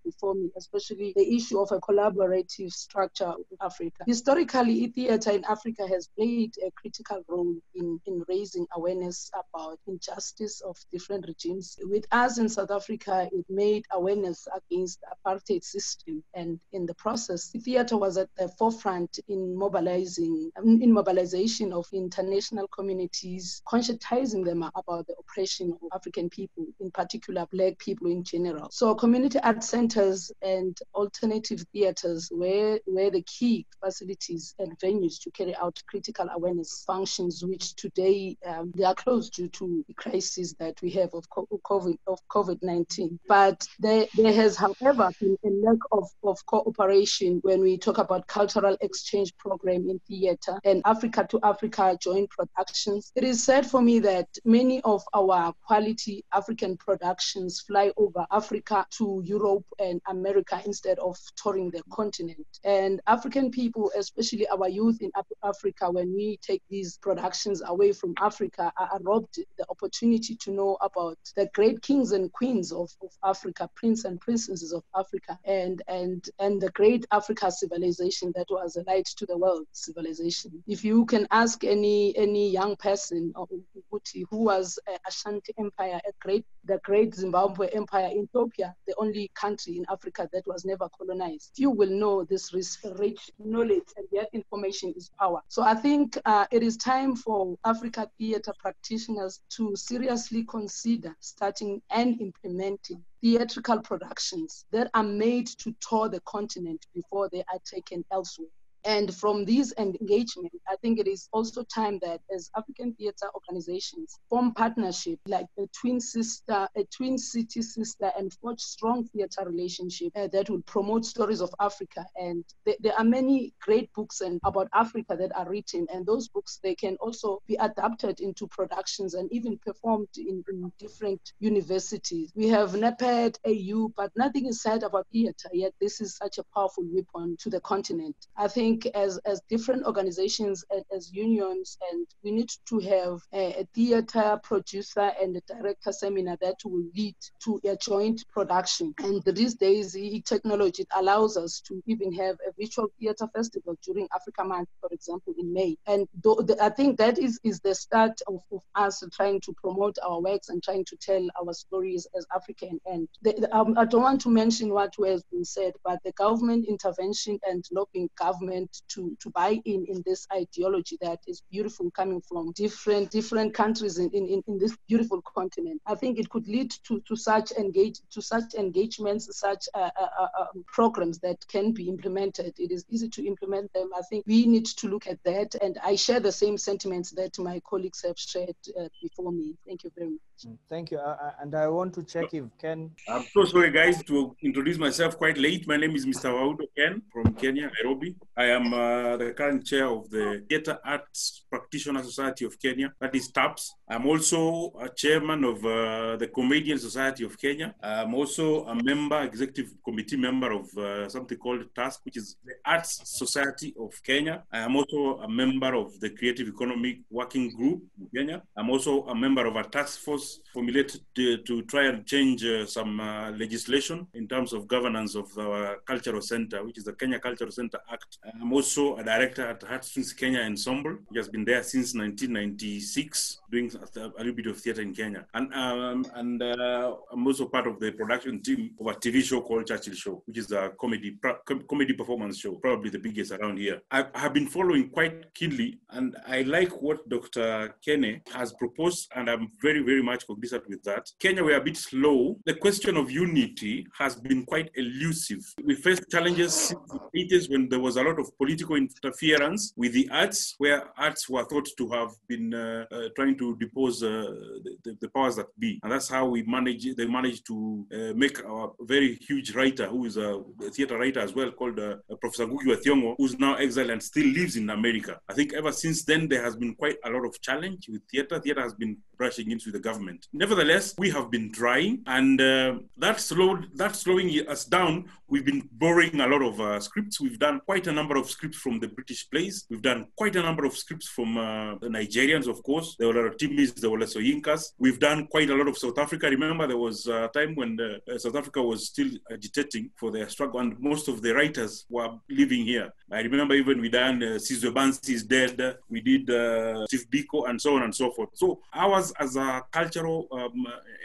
before me, especially the issue of a collaborative structure with Africa. Historically, theater in Africa has played a critical role in raising awareness about injustice of different regimes. With us in South Africa, it made awareness against the apartheid system, and in the process, the theater was at the forefront in mobilization of international communities, conscientizing them about the oppression of African people, in particular Black people in general. So community art centers and alternative theaters were the key facilities and venues to carry out critical awareness functions, which today they are closed due to the crisis that we have of COVID-19. But there has, however, been a lack of cooperation when we talk about cultural exchange program in theater and Africa to Africa joint productions. It is sad for me that many of our quality African productions fly over Africa to Europe and America instead of touring the continent. And African people, especially our youth in Africa, when we take these productions away from Africa, are robbed the opportunity to know about the great kings and queens of Africa, prince and princesses of Africa, and the great Africa civilization that was a light to the world civilization. If you can ask any young person who was Ashanti Empire, the great Zimbabwe Empire, Ethiopia, the only country in Africa that was never colonized, you will know this rich knowledge, and yet information is power. So I think it is time for Africa theater practitioners to seriously consider starting and implementing theatrical productions that are made to tour the continent before they are taken elsewhere. And from these engagements, I think it is also time that as African theater organizations form partnership like a twin city sister, and forge strong theater relationship that will promote stories of Africa. And there are many great books about Africa that are written, and those books, they can also be adapted into productions and even performed in different universities. We have NEPED, AU, but nothing is said about theater, yet this is such a powerful weapon to the continent. I think as different organizations, as unions, and we need to have a theater producer and a director seminar that will lead to a joint production. And these days, technology allows us to even have a virtual theater festival during Africa Month, for example, in May. And I think that is the start of us trying to promote our works and trying to tell our stories as African. And I don't want to mention what has been said, but the government intervention and lobbying government to buy in this ideology that is beautiful, coming from different countries in this beautiful continent. I think it could lead to such engagements, such programs that can be implemented. It is easy to implement them. I think we need to look at that, and I share the same sentiments that my colleagues have shared before me. Thank you very much. Thank you. And I want to check if Ken... I'm so sorry, guys, to introduce myself quite late. My name is Mr. Waudo Ken from Kenya, Nairobi. I am the current chair of the Theatre Arts Practitioner Society of Kenya, that is TAPS. I'm also a chairman of the Comedian Society of Kenya. I'm also a member, executive committee member of something called TASC, which is the Arts Society of Kenya. I am also a member of the Creative Economic Working Group in Kenya. I'm also a member of a task force was formulated to try and change some legislation in terms of governance of our cultural center, which is the Kenya Cultural Center Act. I'm also a director at Heartstrings Kenya Ensemble, which has been there since 1996, doing a little bit of theater in Kenya. And I'm also part of the production team of a TV show called Churchill Show, which is a comedy performance show, probably the biggest around here. I have been following quite keenly, and I like what Dr. Kene has proposed, and I'm very, very much cognizant with that. Kenya, we're a bit slow. The question of unity has been quite elusive. We faced challenges since the 80s when there was a lot of political interference with the arts, where arts were thought to have been trying to depose the powers that be. And that's how they managed to make a very huge writer, who is a theater writer as well, called Professor Ngugi wa Thiong'o, who's now exiled and still lives in America. I think ever since then, there has been quite a lot of challenge with theater. Theater has been brushing into the government. Nevertheless, we have been trying, and that's slowing us down. We've been borrowing a lot of scripts. We've done quite a number of scripts from the British plays. We've done quite a number of scripts from the Nigerians, of course. There were a lot of Timis, there were Soyinkas. We've done quite a lot of South Africa. Remember, there was a time when South Africa was still agitating for their struggle, and most of the writers were living here. I remember even we done Sizwe Bansi is Dead. We did Steve Biko, and so on and so forth. So ours as a cultural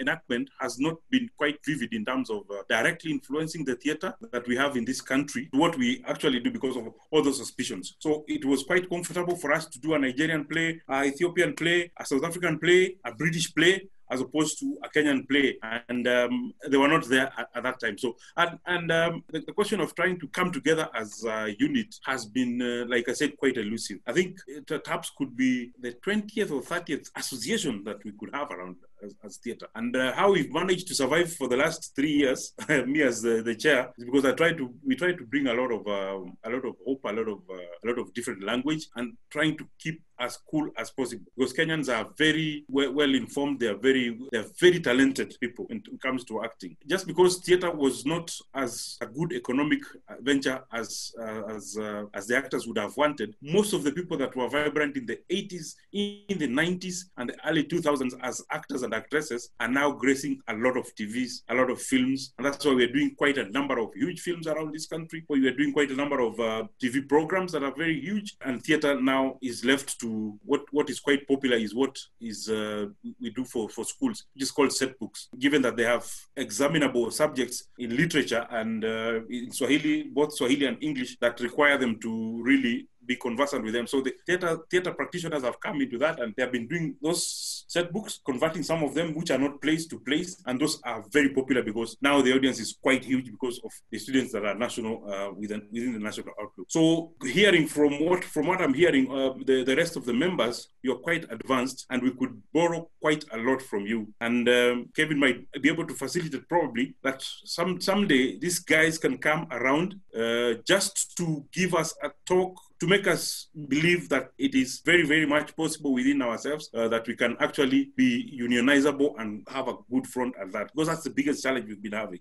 enactment has not been quite vivid in terms of directly influencing the theater that we have in this country to what we actually do because of all those suspicions. So it was quite comfortable for us to do a Nigerian play, an Ethiopian play, a South African play, a British play, as opposed to a Kenyan play, and they were not there at that time. So, the question of trying to come together as a unit has been, like I said, quite elusive. I think TAPS could be the 20th or 30th association that we could have around as theater. And how we've managed to survive for the last 3 years, me as the chair, is because we try to bring a lot of hope, a lot of different language, and trying to keep as cool as possible. Because Kenyans are very well informed, they're very talented people when it comes to acting. Just because theater was not as a good economic venture as the actors would have wanted, most of the people that were vibrant in the 80s, in the 90s, and the early 2000s as actors and actresses are now gracing a lot of TVs, a lot of films, and that's why we're doing quite a number of huge films around this country. We are doing quite a number of TV programs that are very huge, and theater now is left to what is quite popular is what is we do for schools, which is called set books. Given that they have examinable subjects in literature and in Swahili, both Swahili and English, that require them to really be conversant with them. So the theater practitioners have come into that, and they have been doing those set books, converting some of them which are not plays to plays, and those are very popular because now the audience is quite huge because of the students that are national within the national outlook. So hearing from what I'm hearing, the rest of the members, you're quite advanced, and we could borrow quite a lot from you. And Kevin might be able to facilitate probably that someday these guys can come around just to give us a talk, to make us believe that it is very, very much possible within ourselves that we can actually be unionizable and have a good front at that. Because that's the biggest challenge we've been having.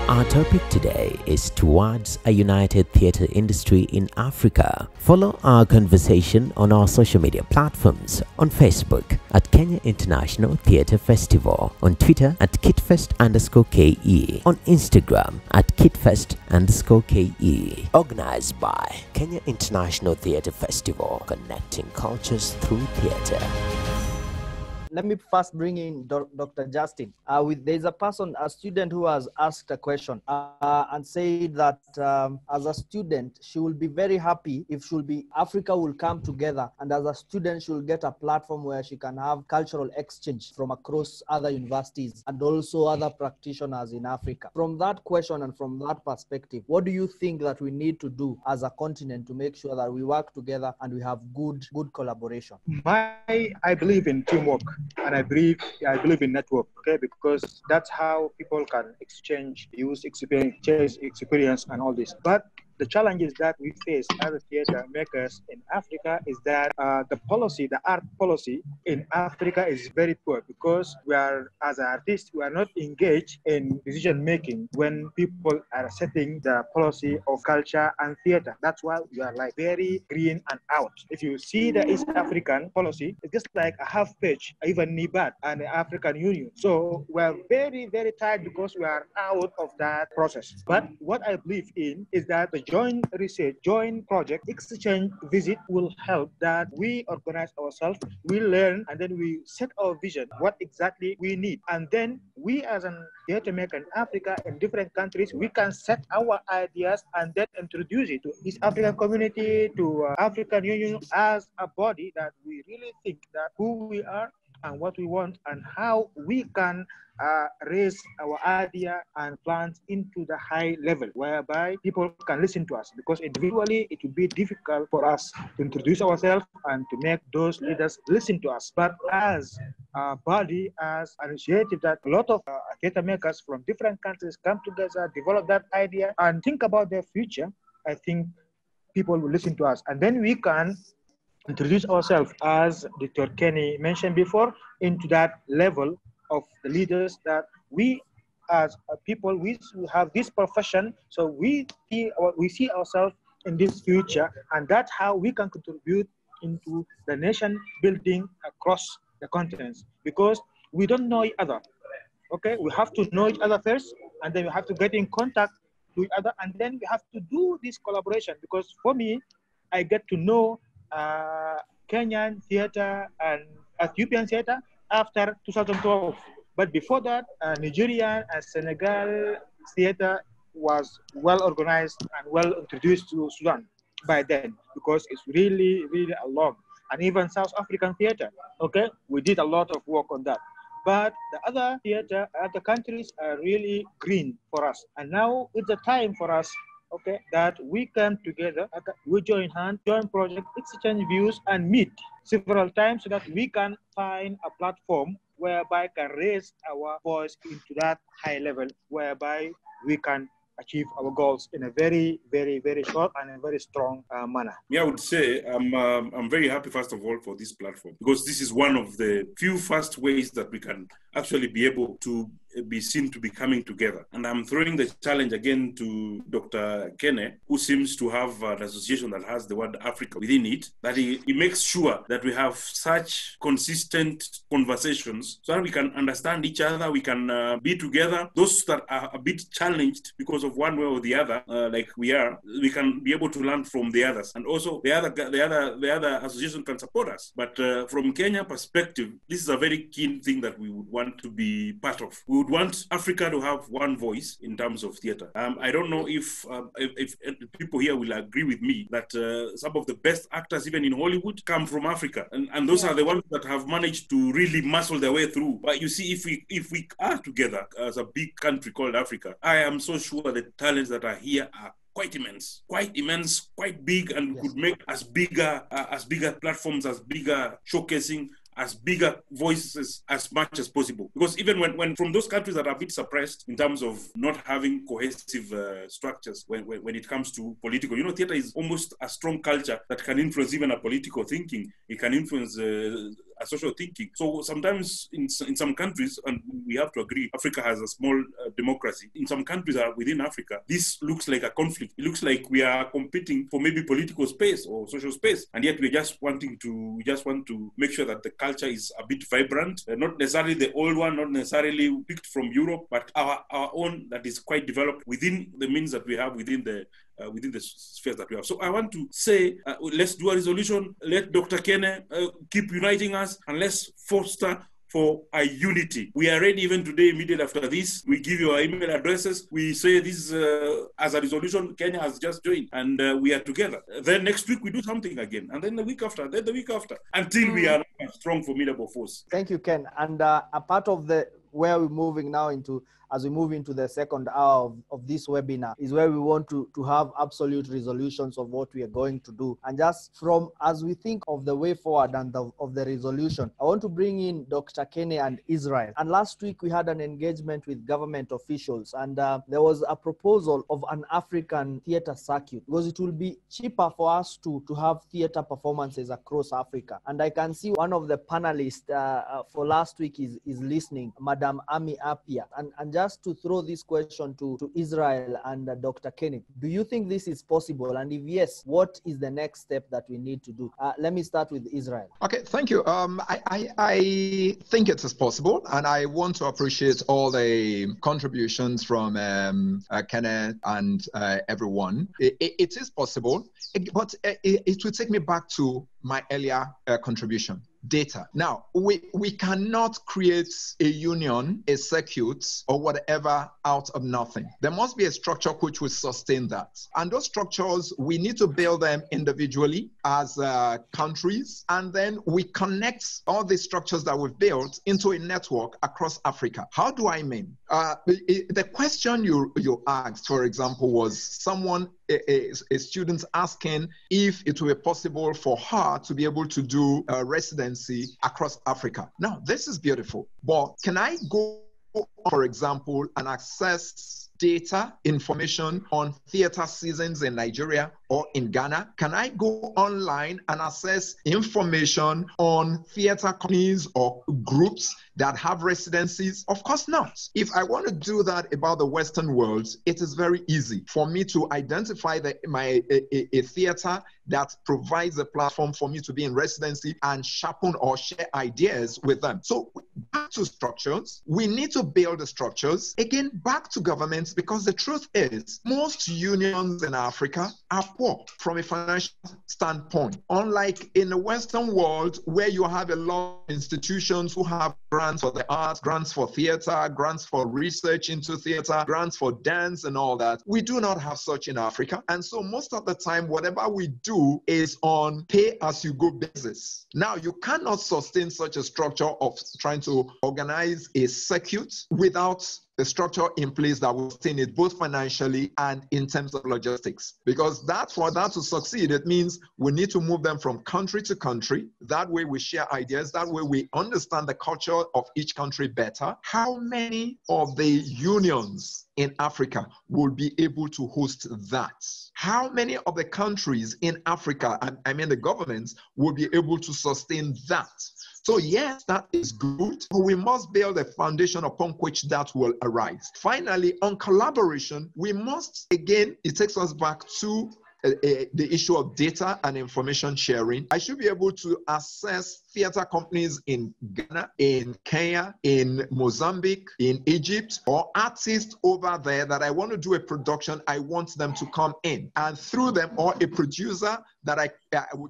Our topic today is towards a united theatre industry in Africa. Follow our conversation on our social media platforms, on Facebook at Kenya International Theatre Festival, on Twitter at KITFest_KE, on Instagram at KITFest_KE. Organized by Kenya International Theatre Festival, connecting cultures through theatre. Let me first bring in Dr. Justin. There's a student who has asked a question and said that as a student, she will be very happy if Africa will come together, and as a student, she will get a platform where she can have cultural exchange from across other universities and also other practitioners in Africa. From that question and from that perspective, what do you think that we need to do as a continent to make sure that we work together and we have good collaboration? I believe in teamwork. And I believe in network, okay, because that's how people can exchange, use experience and all this. But the challenges that we face as a theater makers in Africa is that the policy, the art policy in Africa is very poor because we are, as artists, we are not engaged in decision making when people are setting the policy of culture and theater. That's why we are like very green and out. If you see the East African policy, it's just like a half page, even NIBAD and the African Union. So we're very, very tired because we are out of that process. But what I believe in is that the joint research, joint project, exchange visit will help that we organize ourselves, we learn, and then we set our vision, what exactly we need. And then we as an theater maker in Africa, in different countries, we can set our ideas and then introduce it to East African community, to African Union as a body that we really think that who we are and what we want and how we can raise our idea and plans into the high level whereby people can listen to us, because individually it will be difficult for us to introduce ourselves and to make those leaders listen to us. But as a body, as an initiative that a lot of theater makers from different countries come together, develop that idea and think about their future, I think people will listen to us. And then we can introduce ourselves, as Dr. Kenny mentioned before, into that level of the leaders that we as people, we have this profession, so we see ourselves in this future, and that's how we can contribute into the nation building across the continents, because we don't know each other. Okay, we have to know each other first, and then we have to get in contact with each other, and then we have to do this collaboration, because for me, I get to know Kenyan theater and Ethiopian theater after 2012. But before that, Nigerian and Senegal theater was well organized and well introduced to Sudan by then, because it's really, really a lot. And even South African theater, okay, we did a lot of work on that. But the other theater, other countries are really green for us. And now it's a time for us, okay, that we come together, we join hands, join project, exchange views, and meet several times so that we can find a platform whereby can raise our voice into that high level, whereby we can achieve our goals in a very, very, very short and a very strong manner. Yeah, I would say I'm very happy, first of all, for this platform, because this is one of the few fast ways that we can actually be able to be seen to be coming together. And I'm throwing the challenge again to Dr. Kene, who seems to have an association that has the word Africa within it, that he makes sure that we have such consistent conversations so that we can understand each other, we can be together. Those that are a bit challenged because of one way or the other, like we are, we can be able to learn from the others. And also the other association can support us. But from Kenya perspective, this is a very keen thing that we would want to be part of. We would want Africa to have one voice in terms of theater. I don't know if people here will agree with me that some of the best actors, even in Hollywood, come from Africa, and those are the ones that have managed to really muscle their way through. But you see, if we are together as a big country called Africa, I am so sure the talents that are here are quite immense, quite big, and could make as bigger platforms, as bigger showcasing, as bigger voices as much as possible. Because even when from those countries that are a bit suppressed in terms of not having cohesive structures when it comes to political, theater is almost a strong culture that can influence even a political thinking. It can influence a social thinking. So sometimes in some countries, and we have to agree, Africa has a small democracy. In some countries within Africa, this looks like a conflict. It looks like we are competing for maybe political space or social space, and yet we just want to make sure that the culture is a bit vibrant, not necessarily the old one, not necessarily picked from Europe, but our own that is quite developed within the means that we have within the spheres that we have. So I want to say, let's do a resolution. Let Dr. Kene keep uniting us, and let's foster for a unity. We are ready even today, immediately after this. We give you our email addresses. We say this as a resolution. Kenya has just joined, and we are together. Then next week we do something again, and then the week after, then the week after, until we are a strong, formidable force. Thank you, Ken. And a part of where we're moving now into as we move into the second hour of this webinar, is where we want to have absolute resolutions of what we are going to do. And just from, as we think of the way forward and of the resolution, I want to bring in Dr. Kenny and Israel. And last week we had an engagement with government officials, and there was a proposal of an African theater circuit, because it will be cheaper for us to have theater performances across Africa. And I can see one of the panelists for last week is listening, Madam Ami Apia. And just to throw this question to Israel and Dr. Kenny, do you think this is possible? And if yes, what is the next step that we need to do? Let me start with Israel. Okay, thank you. I think it is possible, and I want to appreciate all the contributions from Kenneth and everyone. It is possible, but it will take me back to my earlier contribution. Data. Now, we cannot create a union, a circuit, or whatever out of nothing. There must be a structure which will sustain that. And those structures, we need to build them individually as countries, and then we connect all the structures that we've built into a network across Africa. How do I mean? The question you asked, for example, was someone, a student asking if it were possible for her to be able to do residency across Africa. Now, this is beautiful, but can I go, for example, and access data, information on theater seasons in Nigeria or in Ghana? Can I go online and access information on theater companies or groups that have residencies? Of course not. If I want to do that about the Western world, it is very easy for me to identify a theater that provides a platform for me to be in residency and sharpen or share ideas with them. So back to structures, we need to build the structures. Again, back to governments, because the truth is most unions in Africa are poor from a financial standpoint. Unlike in the Western world, where you have a lot of institutions who have grants for the arts, grants for theater, grants for research into theater, grants for dance and all that. We do not have such in Africa. And so most of the time, whatever we do is on pay-as-you-go basis. Now, you cannot sustain such a structure of trying to organize a circuit without the structure in place that will sustain it both financially and in terms of logistics. Because for that to succeed, it means we need to move them from country to country. That way we share ideas. That way we understand the culture of each country better. How many of the unions in Africa will be able to host that? How many of the countries in Africa, I mean the governments, will be able to sustain that? So yes, that is good, but we must build a foundation upon which that will arise. Finally, on collaboration, we must, again, it takes us back to the issue of data and information sharing. I should be able to access theater companies in Ghana, in Kenya, in Mozambique, in Egypt, or artists over there that I want to do a production, I want them to come in. And through them, or a producer that I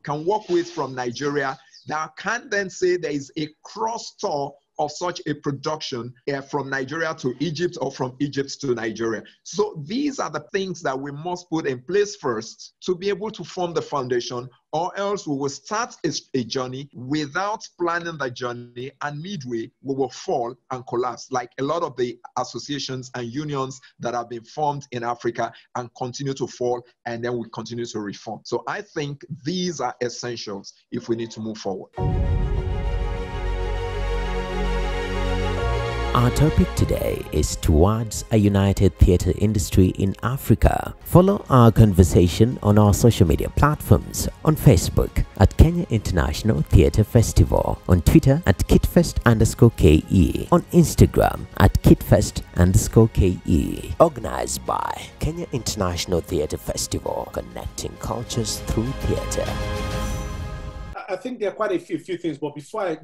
can work with from Nigeria, that can then say there is a cross-tour of such a production from Nigeria to Egypt or from Egypt to Nigeria. So these are the things that we must put in place first to be able to form the foundation, or else we will start a journey without planning the journey, and midway we will fall and collapse, like a lot of the associations and unions that have been formed in Africa and continue to fall, and then we continue to reform. So I think these are essentials if we need to move forward. Our topic today is towards a united theatre industry in Africa. Follow our conversation on our social media platforms, on Facebook at Kenya International Theatre Festival, on Twitter at KITFest_KE, on Instagram at KITFest_KE. Organized by Kenya International Theatre Festival, connecting cultures through theatre. I think there are quite a few things, but before I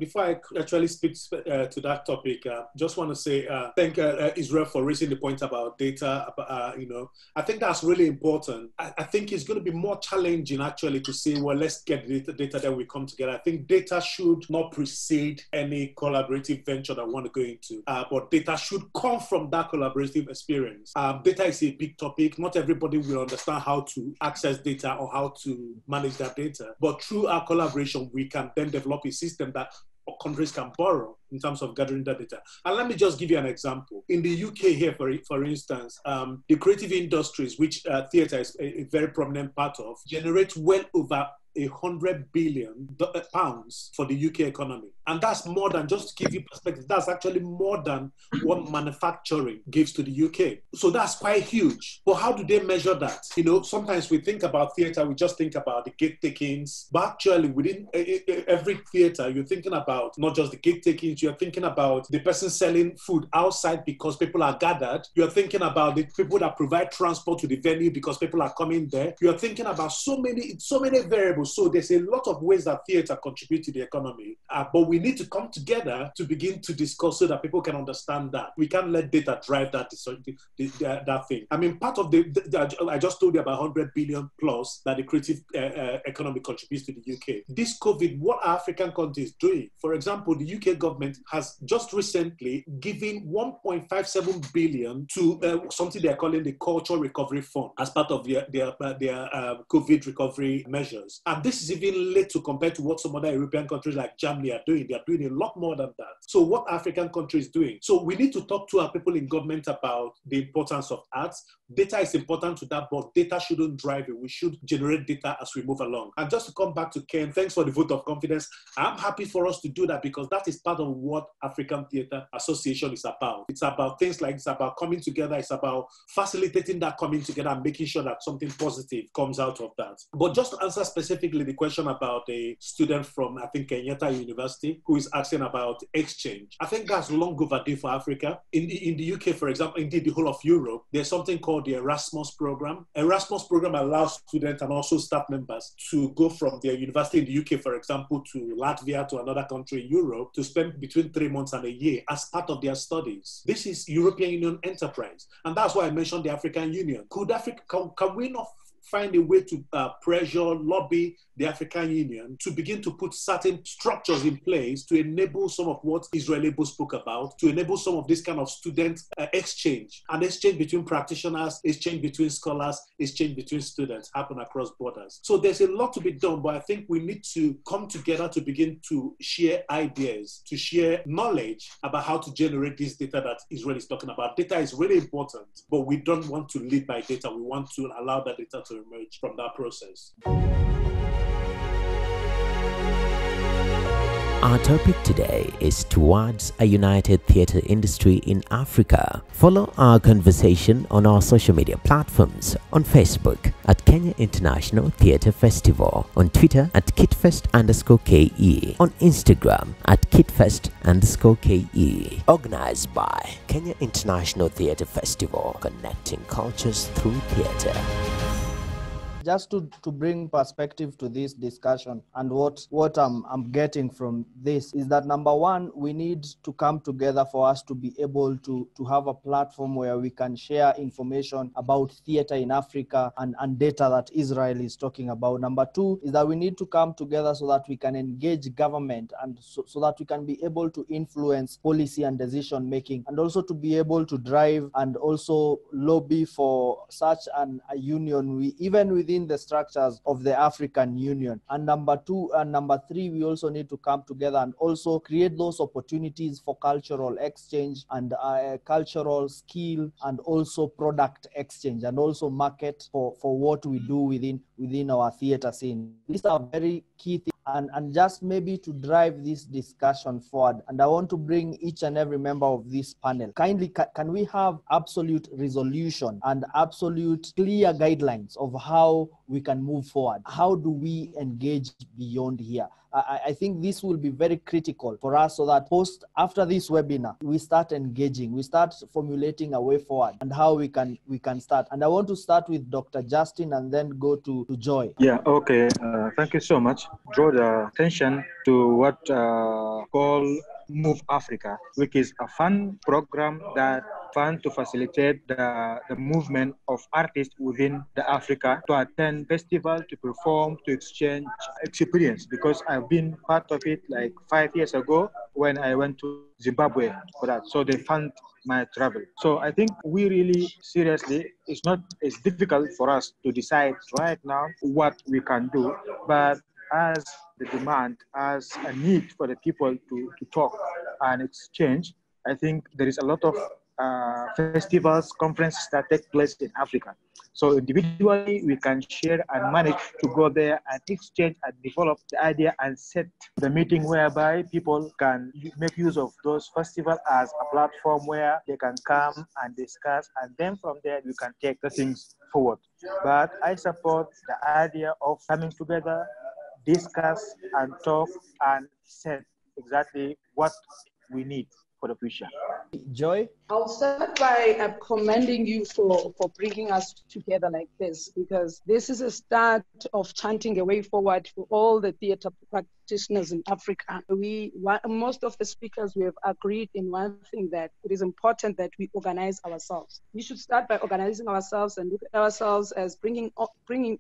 actually speak to that topic, just want to say thank Israel for raising the point about data. I think that's really important. I think it's going to be more challenging actually to say, well, let's get data then we come together. I think data should not precede any collaborative venture that we want to go into, but data should come from that collaborative experience. Data is a big topic. Not everybody will understand how to access data or how to manage that data, but through our collaboration, we can then develop a system that countries can borrow in terms of gathering that data. And let me just give you an example. In the UK here, for instance, the creative industries, which theatre is a very prominent part of, generate well over £100 billion for the UK economy. And that's more than, just to give you perspective, that's actually more than what manufacturing gives to the UK. So that's quite huge. But how do they measure that? You know, sometimes we think about theatre, we just think about the gate takings. But actually, within every theatre, you're thinking about not just the gate takings, you're thinking about the person selling food outside because people are gathered. You're thinking about the people that provide transport to the venue because people are coming there. You're thinking about so many variables. So there's a lot of ways that theatre contribute to the economy, but we need to come together to begin to discuss so that people can understand that. We can't let data drive that thing. I mean, part of I just told you about 100 billion plus that the creative economy contributes to the UK. This COVID, what are African countries doing? For example, the UK government has just recently given 1.57 billion to something they're calling the Culture Recovery Fund as part of their COVID recovery measures. And this is even late to compare to what some other European countries like Germany are doing. They are doing a lot more than that. So what African countries doing? So we need to talk to our people in government about the importance of arts. Data is important to that, but data shouldn't drive it. We should generate data as we move along. And just to come back to Ken, thanks for the vote of confidence. I'm happy for us to do that because that is part of what African Theatre Association is about. It's about things like, it's about coming together. It's about facilitating that coming together and making sure that something positive comes out of that. But just to answer specifically the question about a student from, I think, Kenyatta University, who is asking about exchange. I think that's long overdue for Africa. In the UK, for example, indeed the whole of Europe, there's something called the Erasmus program. Erasmus program allows students and also staff members to go from their university in the UK, for example, to Latvia, to another country in Europe, to spend between 3 months and a year as part of their studies. This is European Union enterprise. And that's why I mentioned the African Union. Can we not find a way to pressure, lobby the African Union to begin to put certain structures in place to enable some of what Israel spoke about, to enable some of this kind of student exchange, an exchange between practitioners, exchange between scholars, exchange between students happen across borders. So there's a lot to be done, but I think we need to come together to begin to share ideas, to share knowledge about how to generate this data that Israel is talking about. Data is really important, but we don't want to lead by data. We want to allow that data to emerge from that process. Our topic today is towards a united theatre industry in Africa. Follow our conversation on our social media platforms, on Facebook at Kenya International Theatre Festival, on Twitter at KITFest_KE, on Instagram at KITFest_KE. Organized by Kenya International Theatre Festival, connecting cultures through theatre. Just to bring perspective to this discussion, and what I'm getting from this is that, number one, we need to come together for us to be able to have a platform where we can share information about theater in Africa and data that Israel is talking about. Number two is that we need to come together so that we can engage government and so that we can be able to influence policy and decision making, and also to be able to drive and also lobby for such a union, even within the structures of the African Union. And number three, we also need to come together and also create those opportunities for cultural exchange and cultural skill and also product exchange, and also market for what we do within our theater scene. These are very key things. And just maybe to drive this discussion forward, and I want to bring each and every member of this panel. Kindly, can we have absolute resolution and absolute clear guidelines of how we can move forward? How do we engage beyond here? I think this will be very critical for us, so that after this webinar, we start engaging, we start formulating a way forward and how we can start. And I want to start with Dr. Justin and then go to Joy. Yeah, okay. Thank you so much. Draw the attention to what called Move Africa, which is a fun program that fund to facilitate the movement of artists within the Africa to attend festival, to perform, to exchange experience. Because I've been part of it like 5 years ago when I went to Zimbabwe for that. So they fund my travel. So I think we really seriously, it's not as difficult for us to decide right now what we can do, but as the demand, as a need for the people to talk and exchange. I think there is a lot of festivals, conferences that take place in Africa. So individually, we can share and manage to go there and exchange and develop the idea and set the meeting whereby people can make use of those festivals as a platform where they can come and discuss, and then from there we can take the things forward. But I support the idea of coming together, discuss and talk and set exactly what we need for the future. Joy? I'll start by commending you for bringing us together like this, because this is a start of chanting a way forward for all the theater practitioners in Africa. Most of the speakers, we have agreed in one thing, that it is important that we organize ourselves. We should start by organizing ourselves and look at ourselves as bringing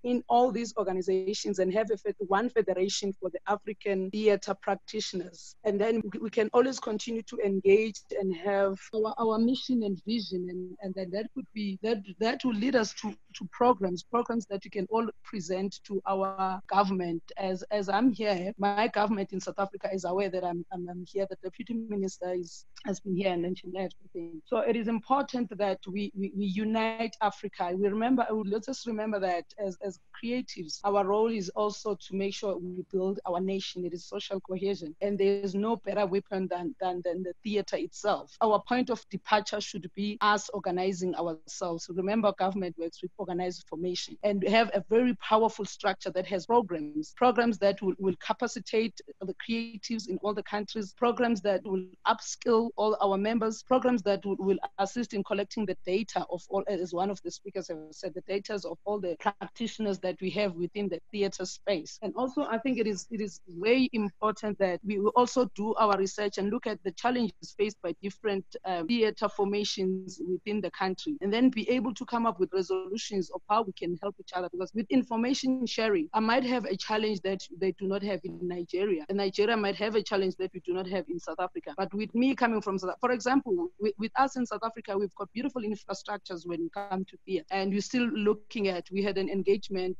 in all these organizations and have one federation for the African theater practitioners. And then we can always continue to engage and have our mission and vision, and then that could be that will lead us to programs that we can all present to our government. As I'm here, my government in South Africa is aware that I'm here. The deputy minister has been here and mentioned everything. So it is important that we unite Africa. Let's just remember that as creatives, our role is also to make sure we build our nation. It is social cohesion, and there is no better weapon than the theater itself. Our point of departure should be us organizing ourselves. Remember, government works with organized formation, and we have a very powerful structure that has programs that will capacitate the creatives in all the countries, programs that will upskill all our members, programs that will assist in collecting the data of all, as one of the speakers have said, the data of all the practitioners that we have within the theater space. And also, I think it is very important that we will also do our research and look at the challenges faced by different theater formations within the country, and then be able to come up with resolutions of how we can help each other. Because with information sharing, I might have a challenge that they do not have in Nigeria, and Nigeria might have a challenge that we do not have in South Africa. But with me coming from South Africa, for example, with us in South Africa, we've got beautiful infrastructures when we come to theater, and we're still looking at, we had an engagement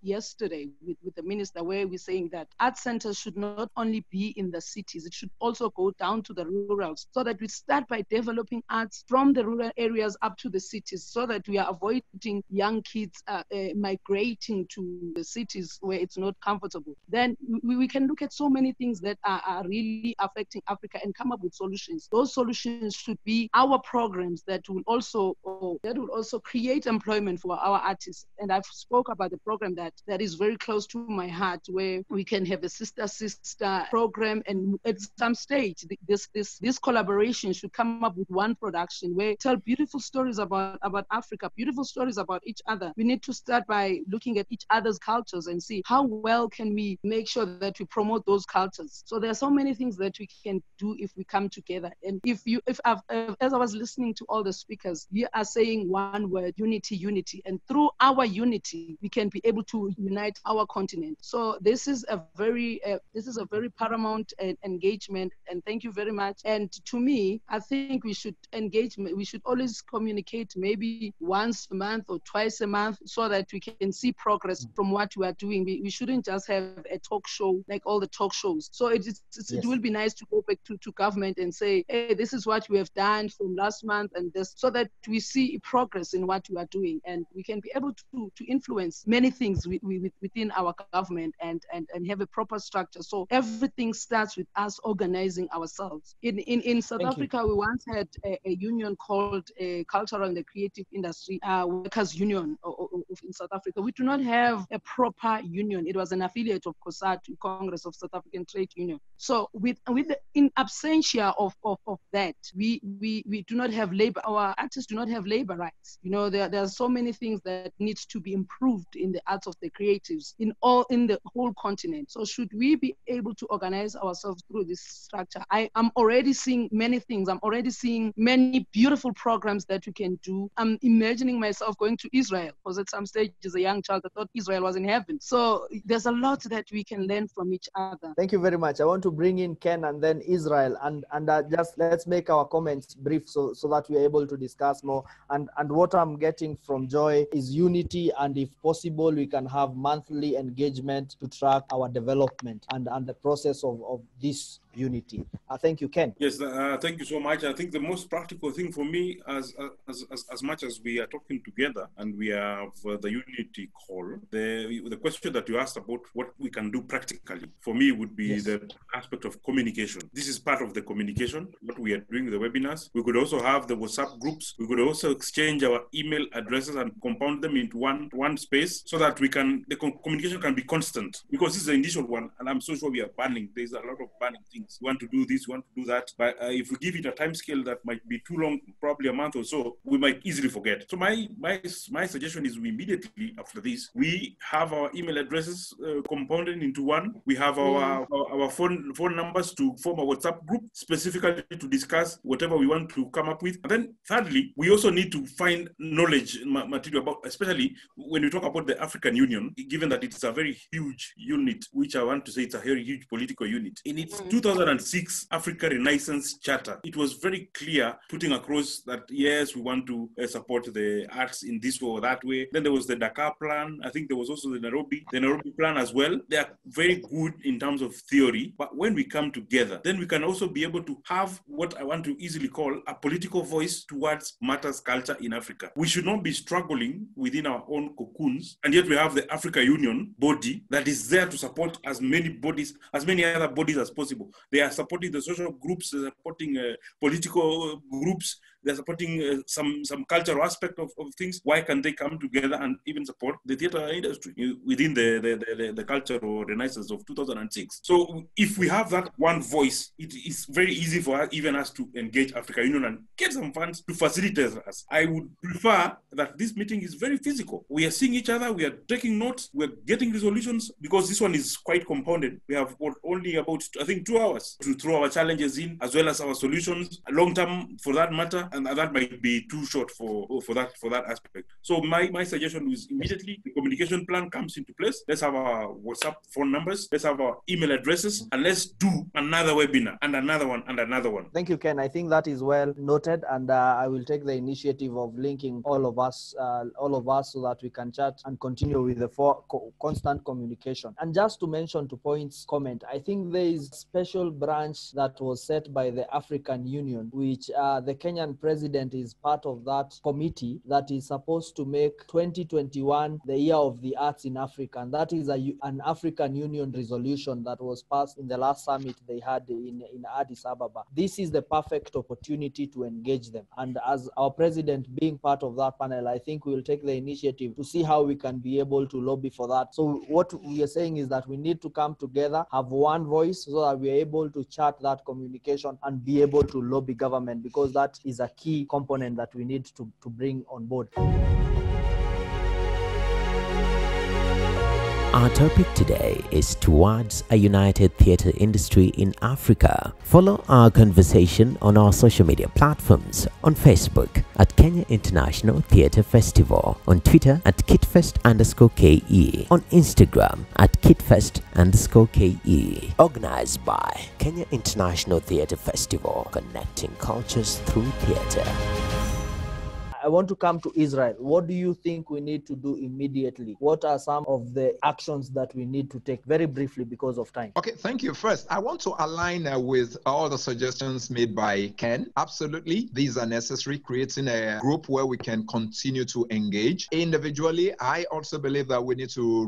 yesterday with the minister where we're saying that art centers should not only be in the cities, it should also go down to the rurals, so that we start by developing arts from the rural areas up to the cities, so that we are avoiding young kids migrating to the cities where it's not comfortable. Then we can look at so many things that are really affecting Africa and come up with solutions. Those solutions should be our programs that will also create employment for our artists. And I've spoke about the program that is very close to my heart, where we can have a sister program, and at some stage this collaboration should come up with one production where tell beautiful stories about Africa, beautiful stories about each other. We need to start by looking at each other's cultures and see how well can we make sure that we promote those cultures. So there are so many things that we can do if we come together. And as I was listening to all the speakers, we are saying one word: unity. And through our unity, we can be able to unite our continent. So this is a very paramount engagement. And thank you very much. And to me, I think we should engage. We should always communicate, maybe once a month or twice a month, so that we can see progress from what we are doing. We shouldn't just have a talk show like all the talk shows. So it will be nice to go back to government and say, hey, this is what we have done from last month, and this, so that we see progress in what we are doing, and we can be able to influence many things within our government and have a proper structure. So everything starts with us organizing ourselves. In South Africa, we once had a union called Cultural and the Creative Industry Workers Union in South Africa. We do not have a proper union. It was an affiliate of COSATU, Congress of South African Trade Union. So in absentia of that, we do not have labor. Our artists do not have labor rights. You know, there are so many things that needs to be improved in the arts of the creatives in the whole continent. So should we be able to organize ourselves through this structure? I am already seeing many things. I'm already seeing many beautiful programs that we can do. I'm imagining myself going to Israel, because at some stage as a young child I thought Israel was in heaven. So there's a lot that we can learn from from each other. Thank you very much. I want to bring in Ken and then Israel, and just let's make our comments brief so that we are able to discuss more. And what I'm getting from Joy is unity, and if possible, we can have monthly engagement to track our development and the process of this unity. Thank you, Ken. Yes, thank you so much. I think the most practical thing for me, as much as we are talking together and we have the unity call, the question that you asked about what we can do practically, for me would be the aspect of communication. This is part of the communication, what we are doing with the webinars. We could also have the WhatsApp groups. We could also exchange our email addresses and compound them into one space so that the communication can be constant, because this is the initial one, and I'm so sure we are banning. There's a lot of banning things. We want to do this, we want to do that. But if we give it a time scale that might be too long, probably a month or so, we might easily forget. So my suggestion is we immediately after this, we have our email addresses compounded into one. We have our phone numbers to form a WhatsApp group specifically to discuss whatever we want to come up with. And then thirdly, we also need to find knowledge material about, especially when we talk about the African Union, given that it's a very huge unit, which I want to say it's a very huge political unit. In its 2006 Africa Renaissance Charter, it was very clear, putting across that, yes, we want to support the arts in this way or that way. Then there was the Dakar Plan. I think there was also the Nairobi Plan as well. They are very good in terms of theory, but when we come together, then we can also be able to have what I want to easily call a political voice towards matters culture in Africa. We should not be struggling within our own cocoons, and yet we have the Africa Union body that is there to support as many other bodies as possible. They are supporting the social groups, they're supporting political groups, they're supporting some cultural aspect of things. Why can they come together and even support the theater industry within the cultural renaissance of 2006? So if we have that one voice, it is very easy for us to engage Africa Union and get some funds to facilitate us. I would prefer that this meeting is very physical. We are seeing each other, we are taking notes, we're getting resolutions, because this one is quite compounded. We have only about, I think, 2 hours to throw our challenges in, as well as our solutions, long term for that matter, and that might be too short for that aspect. So my suggestion is immediately the communication plan comes into place. Let's have our WhatsApp phone numbers, let's have our email addresses, and let's do another webinar and another one and another one. Thank you, Ken. I think that is well noted, and I will take the initiative of linking all of us so that we can chat and continue with the constant communication. And just to mention to Point's comment, I think there is a special branch that was set by the African Union, which the Kenyan president is part of that committee that is supposed to make 2021 the year of the arts in Africa. And that is an African Union resolution that was passed in the last summit they had in Addis Ababa. This is the perfect opportunity to engage them. And as our president being part of that panel, I think we will take the initiative to see how we can be able to lobby for that. So what we are saying is that we need to come together, have one voice, so that we are able to chart that communication and be able to lobby government, because that is a key component that we need to bring on board. Our topic today is towards a united theatre industry in Africa. Follow our conversation on our social media platforms: on Facebook at Kenya International Theatre Festival, on Twitter at KITFest_KE, on Instagram at KITFest_KE. Organized by Kenya International Theatre Festival, connecting cultures through theatre. I want to come to Israel. What do you think we need to do immediately? What are some of the actions that we need to take? Very briefly, because of time. Okay, thank you. First, I want to align with all the suggestions made by Ken. Absolutely, these are necessary, creating a group where we can continue to engage. Individually, I also believe that we need to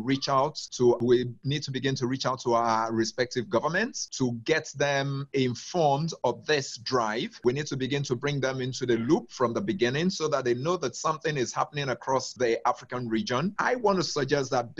begin to reach out to our respective governments to get them informed of this drive. We need to begin to bring them into the loop from the beginning so that they know that something is happening across the African region. I want to suggest that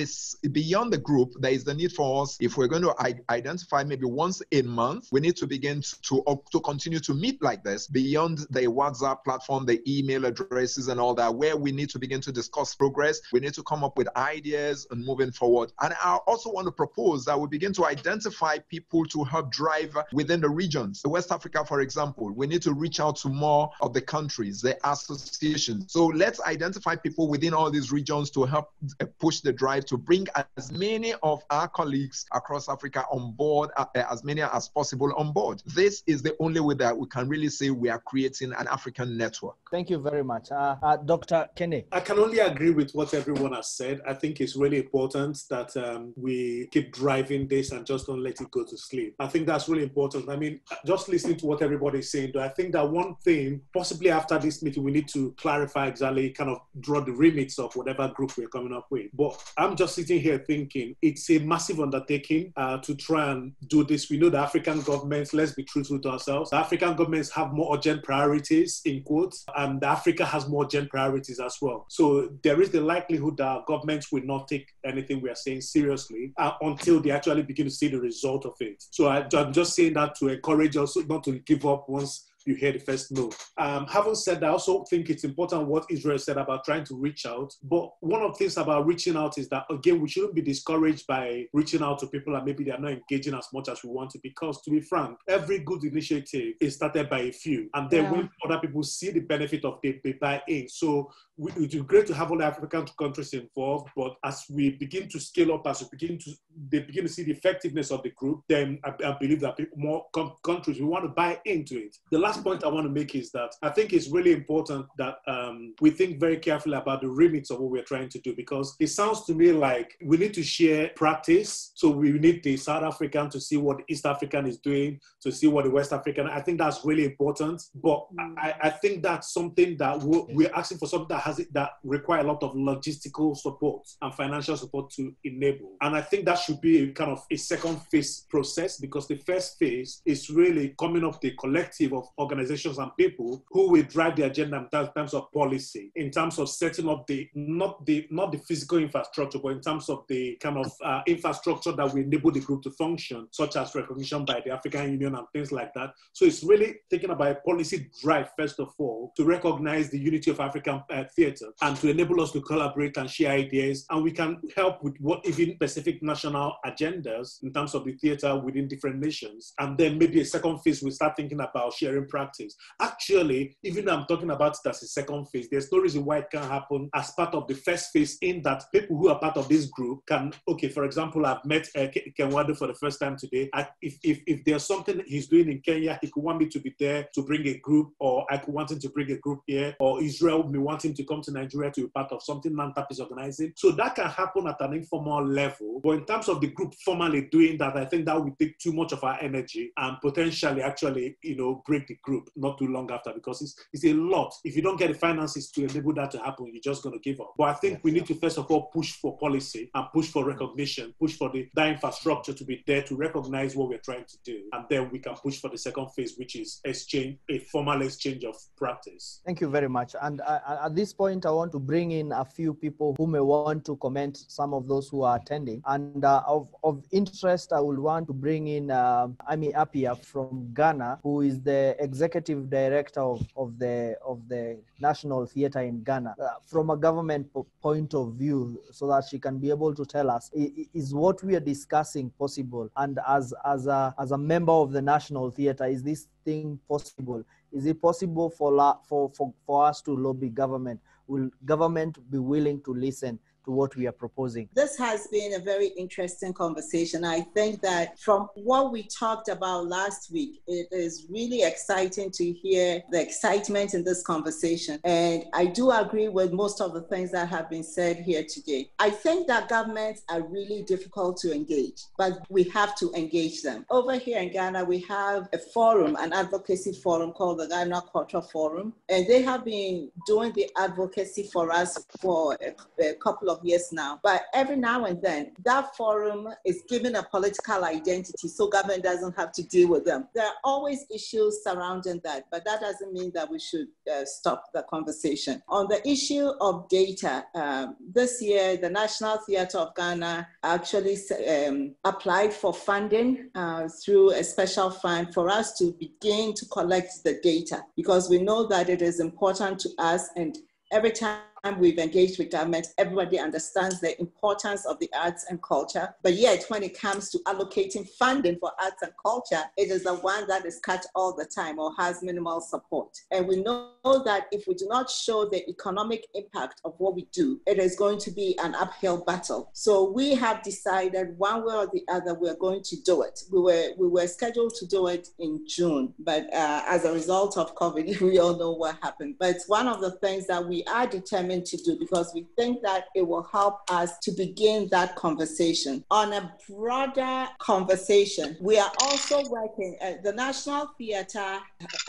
beyond the group, there is the need for us, if we're going to identify maybe once a month, we need to begin to continue to meet like this beyond the WhatsApp platform, the email addresses and all that, where we need to begin to discuss progress. We need to come up with ideas and moving forward. And I also want to propose that we begin to identify people to help drive within the regions. West Africa, for example, we need to reach out to more of the countries, the associations associations. So let's identify people within all these regions to help push the drive to bring as many of our colleagues across Africa on board, as many as possible on board. This is the only way that we can really say we are creating an African network. Thank you very much. Dr. Kene. I can only agree with what everyone has said. I think it's really important that we keep driving this and just don't let it go to sleep. I think that's really important. I mean, just listening to what everybody's saying, though, I think that one thing, possibly after this meeting, we need to clarify exactly, kind of draw the remits of whatever group we're coming up with. But I'm just sitting here thinking it's a massive undertaking to try and do this. We know the African governments, let's be truthful to ourselves, the African governments have more urgent priorities, in quotes, and Africa has more urgent priorities as well. So there is the likelihood that governments will not take anything we are saying seriously until they actually begin to see the result of it. So I'm just saying that to encourage us not to give up once you hear the first no. Having said that, I also think it's important what Israel said about trying to reach out. But one of the things about reaching out is that, again, we shouldn't be discouraged by reaching out to people and maybe they're not engaging as much as we want to, because to be frank, every good initiative is started by a few. And then when other people see the benefit of it, they buy in. So it would be great to have all the African countries involved, but as we begin to scale up, as they begin to see the effectiveness of the group, then I believe that more countries will want to buy into it. The last point I want to make is that I think it's really important that we think very carefully about the remits of what we're trying to do, because it sounds to me like we need to share practice. So we need the South African to see what the East African is doing, to see what the West African. I think that's really important. But I think that's something that we're asking for, something that require a lot of logistical support and financial support to enable. And I think that should be a kind of a second phase process, because the first phase is really coming up the collective of organizations and people who will drive the agenda in terms of policy, in terms of setting up not the physical infrastructure, but in terms of the kind of infrastructure that will enable the group to function, such as recognition by the African Union and things like that. So it's really thinking about a policy drive, first of all, to recognize the unity of African theater and to enable us to collaborate and share ideas. And we can help with what even specific national agendas in terms of the theater within different nations. And then maybe a second phase, we start thinking about sharing practice. Actually, even though I'm talking about it as a second phase, there's no reason why it can't happen as part of the first phase, in that people who are part of this group can, okay, for example, I've met Kenwado for the first time today. If there's something he's doing in Kenya, he could want me to be there to bring a group, or I could want him to bring a group here, or Israel may want him to come to Nigeria to be part of something NANTAP is organizing. So that can happen at an informal level. But in terms of the group formally doing that, I think that would take too much of our energy and potentially actually, break the group not too long after, because it's a lot. If you don't get the finances to enable that to happen, you're just going to give up. But I think we need to first of all push for policy and push for recognition, push for that infrastructure to be there to recognize what we're trying to do. And then we can push for the second phase, which is a formal exchange of practice. Thank you very much. And at this point, I want to bring in a few people who may want to comment, some of those who are attending. And of interest, I would want to bring in Ami Apia from Ghana, who is the executive director of the National Theatre in Ghana. From a government point of view, so that she can be able to tell us, is what we are discussing possible? And as a member of the National Theatre, is this thing possible? Is it possible for us to lobby government? Will government be willing to listen to what we are proposing? This has been a very interesting conversation. I think that from what we talked about last week, it is really exciting to hear the excitement in this conversation. And I do agree with most of the things that have been said here today. I think that governments are really difficult to engage, but we have to engage them. Over here in Ghana, we have a forum, an advocacy forum called the Ghana Culture Forum, and they have been doing the advocacy for us for a couple of years now. But every now and then, that forum is given a political identity so government doesn't have to deal with them. There are always issues surrounding that, but that doesn't mean that we should stop the conversation. On the issue of data, this year, the National Theatre of Ghana actually applied for funding through a special fund for us to begin to collect the data, because we know that it is important to us, and every time we've engaged with government, everybody understands the importance of the arts and culture. But yet, when it comes to allocating funding for arts and culture, it is the one that is cut all the time or has minimal support. And we know that if we do not show the economic impact of what we do, it is going to be an uphill battle. So we have decided one way or the other, we're going to do it. We were scheduled to do it in June, but as a result of COVID, we all know what happened. But it's one of the things that we are determined to do because we think that it will help us to begin that conversation. On a broader conversation, we are also working, the National Theatre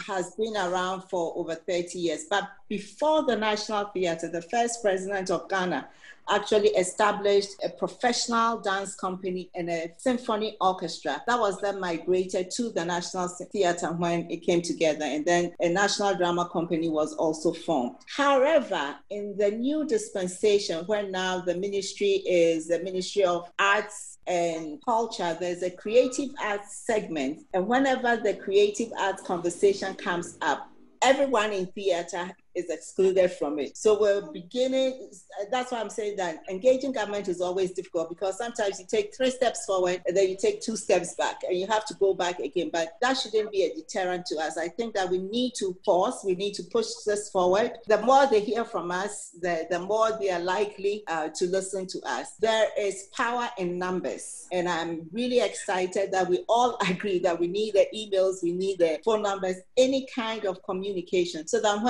has been around for over 30 years, but before the National Theatre, the first president of Ghana actually established a professional dance company and a symphony orchestra. That was then migrated to the National Theatre when it came together, and then a national drama company was also formed. However, in the new dispensation, where now the ministry is the Ministry of Arts and Culture, there's a creative arts segment, and whenever the creative arts conversation comes up, everyone in theatre is excluded from it. So we're beginning, that's why I'm saying that engaging government is always difficult because sometimes you take 3 steps forward and then you take 2 steps back and you have to go back again. But that shouldn't be a deterrent to us. I think that we need to pause, we need to push this forward. The more they hear from us, the more they are likely to listen to us. There is power in numbers. And I'm really excited that we all agree that we need the emails, we need the phone numbers, any kind of communication, so that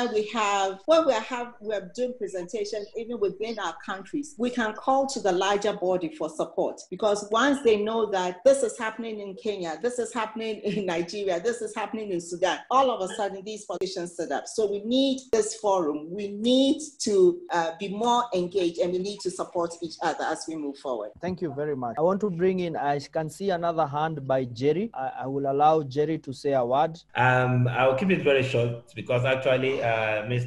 when we're doing presentations even within our countries, we can call to the larger body for support. Because once they know that this is happening in Kenya, this is happening in Nigeria, this is happening in Sudan, all of a sudden these positions set up. So we need this forum. We need to be more engaged, and we need to support each other as we move forward. Thank you very much. I want to bring in, I can see another hand by Jerry. I will allow Jerry to say a word. I'll keep it very short because actually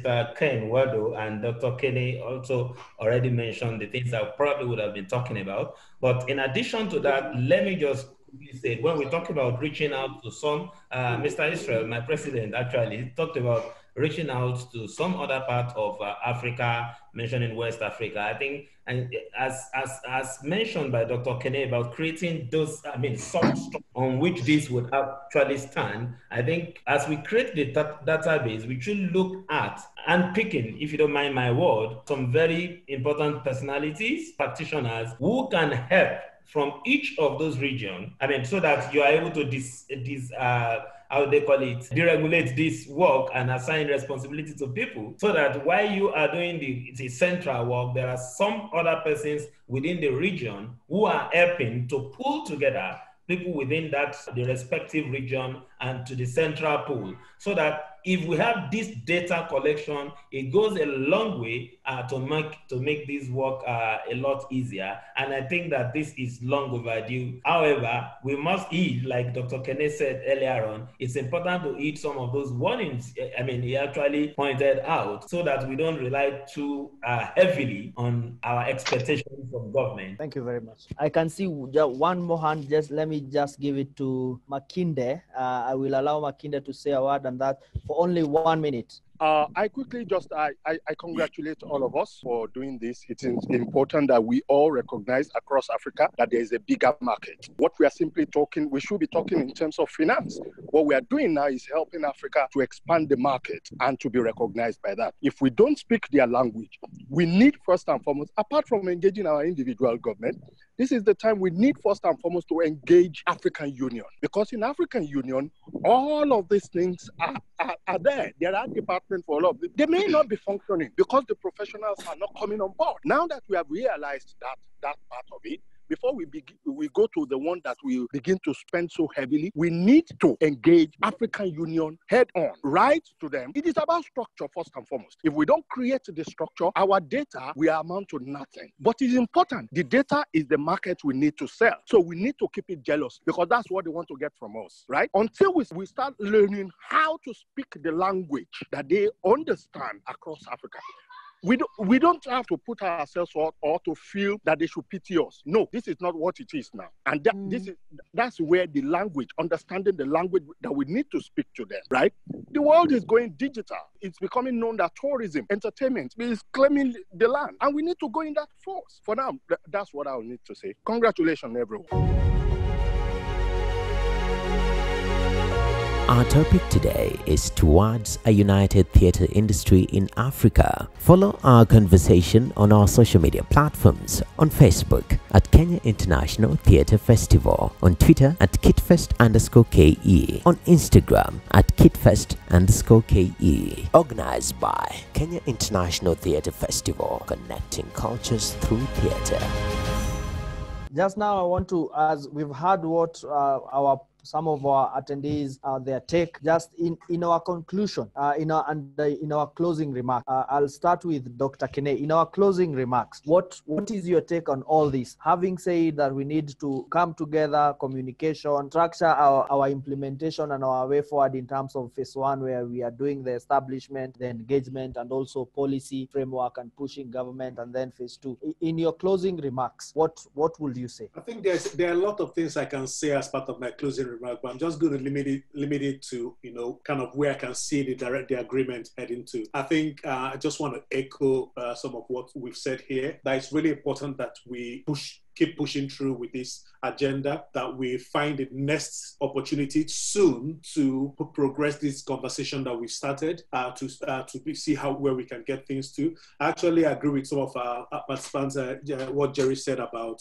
Mr. Ken Wado and Dr. Kenny also already mentioned the things I probably would have been talking about. But in addition to that, let me just quickly say, when we talk about reaching out to some, Mr. Israel, my president, actually talked about reaching out to some other part of Africa, mentioning West Africa. I think, and as mentioned by Dr. Kene about creating those, substructure on which this would actually stand, I think as we create the database, we should look at and picking, if you don't mind my word, some very important personalities, practitioners who can help from each of those regions, so that you are able to deregulate this work and assign responsibility to people, so that while you are doing the central work, there are some other persons within the region who are helping to pull together people within the respective region and to the central pool, so that if we have this data collection, it goes a long way to make this work a lot easier. And I think that this is long overdue. However, we must heed, like Dr. Kenneth said earlier on, it's important to heed some of those warnings. He actually pointed out, so that we don't rely too heavily on our expectations from government. Thank you very much. I can see one more hand. Let me give it to Makinde. I will allow Makinde to say a word on that for only 1 minute. I quickly I congratulate all of us for doing this. It is important that we all recognize across Africa that there is a bigger market. What we are simply talking, we should be talking in terms of finance. What we are doing now is helping Africa to expand the market and to be recognized by that. If we don't speak their language, we need first and foremost, apart from engaging our individual government, this is the time we need first and foremost to engage African Union. Because in African Union, all of these things are there. There are departments for all of them. They may not be functioning because the professionals are not coming on board. Now that we have realized that part of it, before we go to the one that we begin to spend so heavily, we need to engage African Union head on, right to them. It is about structure first and foremost. If we don't create the structure, our data will amount to nothing. But it's important. The data is the market we need to sell. So we need to keep it jealous because that's what they want to get from us, right? Until we start learning how to speak the language that they understand across Africa. We don't have to put ourselves out or to feel that they should pity us. No, this is not what it is now. And that's where the language, understanding the language that we need to speak to them, right? The world is going digital. It's becoming known that tourism, entertainment is claiming the land. And we need to go in that force. For now, that's what I'll need to say. Congratulations, everyone. Our topic today is towards a united theatre industry in Africa. Follow our conversation on our social media platforms, on Facebook at Kenya International Theatre Festival, on Twitter at KITFest_KE, on Instagram at KITFest_KE. Organized by Kenya International Theatre Festival, connecting cultures through theatre. Just now, I want to, as we've heard what some of our attendees their take, just in our conclusion, in our closing remarks. I'll start with Dr. Kene. In our closing remarks, what is your take on all this? Having said that we need to come together, communication, structure our implementation and our way forward in terms of phase 1, where we are doing the establishment, the engagement, and also policy framework and pushing government, and then phase 2. In your closing remarks, what would you say? I think there are a lot of things I can say as part of my closing remark, but I'm just going to limit it to, kind of where I can see the agreement heading to. I think I just want to echo some of what we've said here, that it's really important that we keep pushing through with this agenda, that we find the next opportunity soon to progress this conversation that we started, to see where we can get things to. I actually agree with some of our participants, what Jerry said about,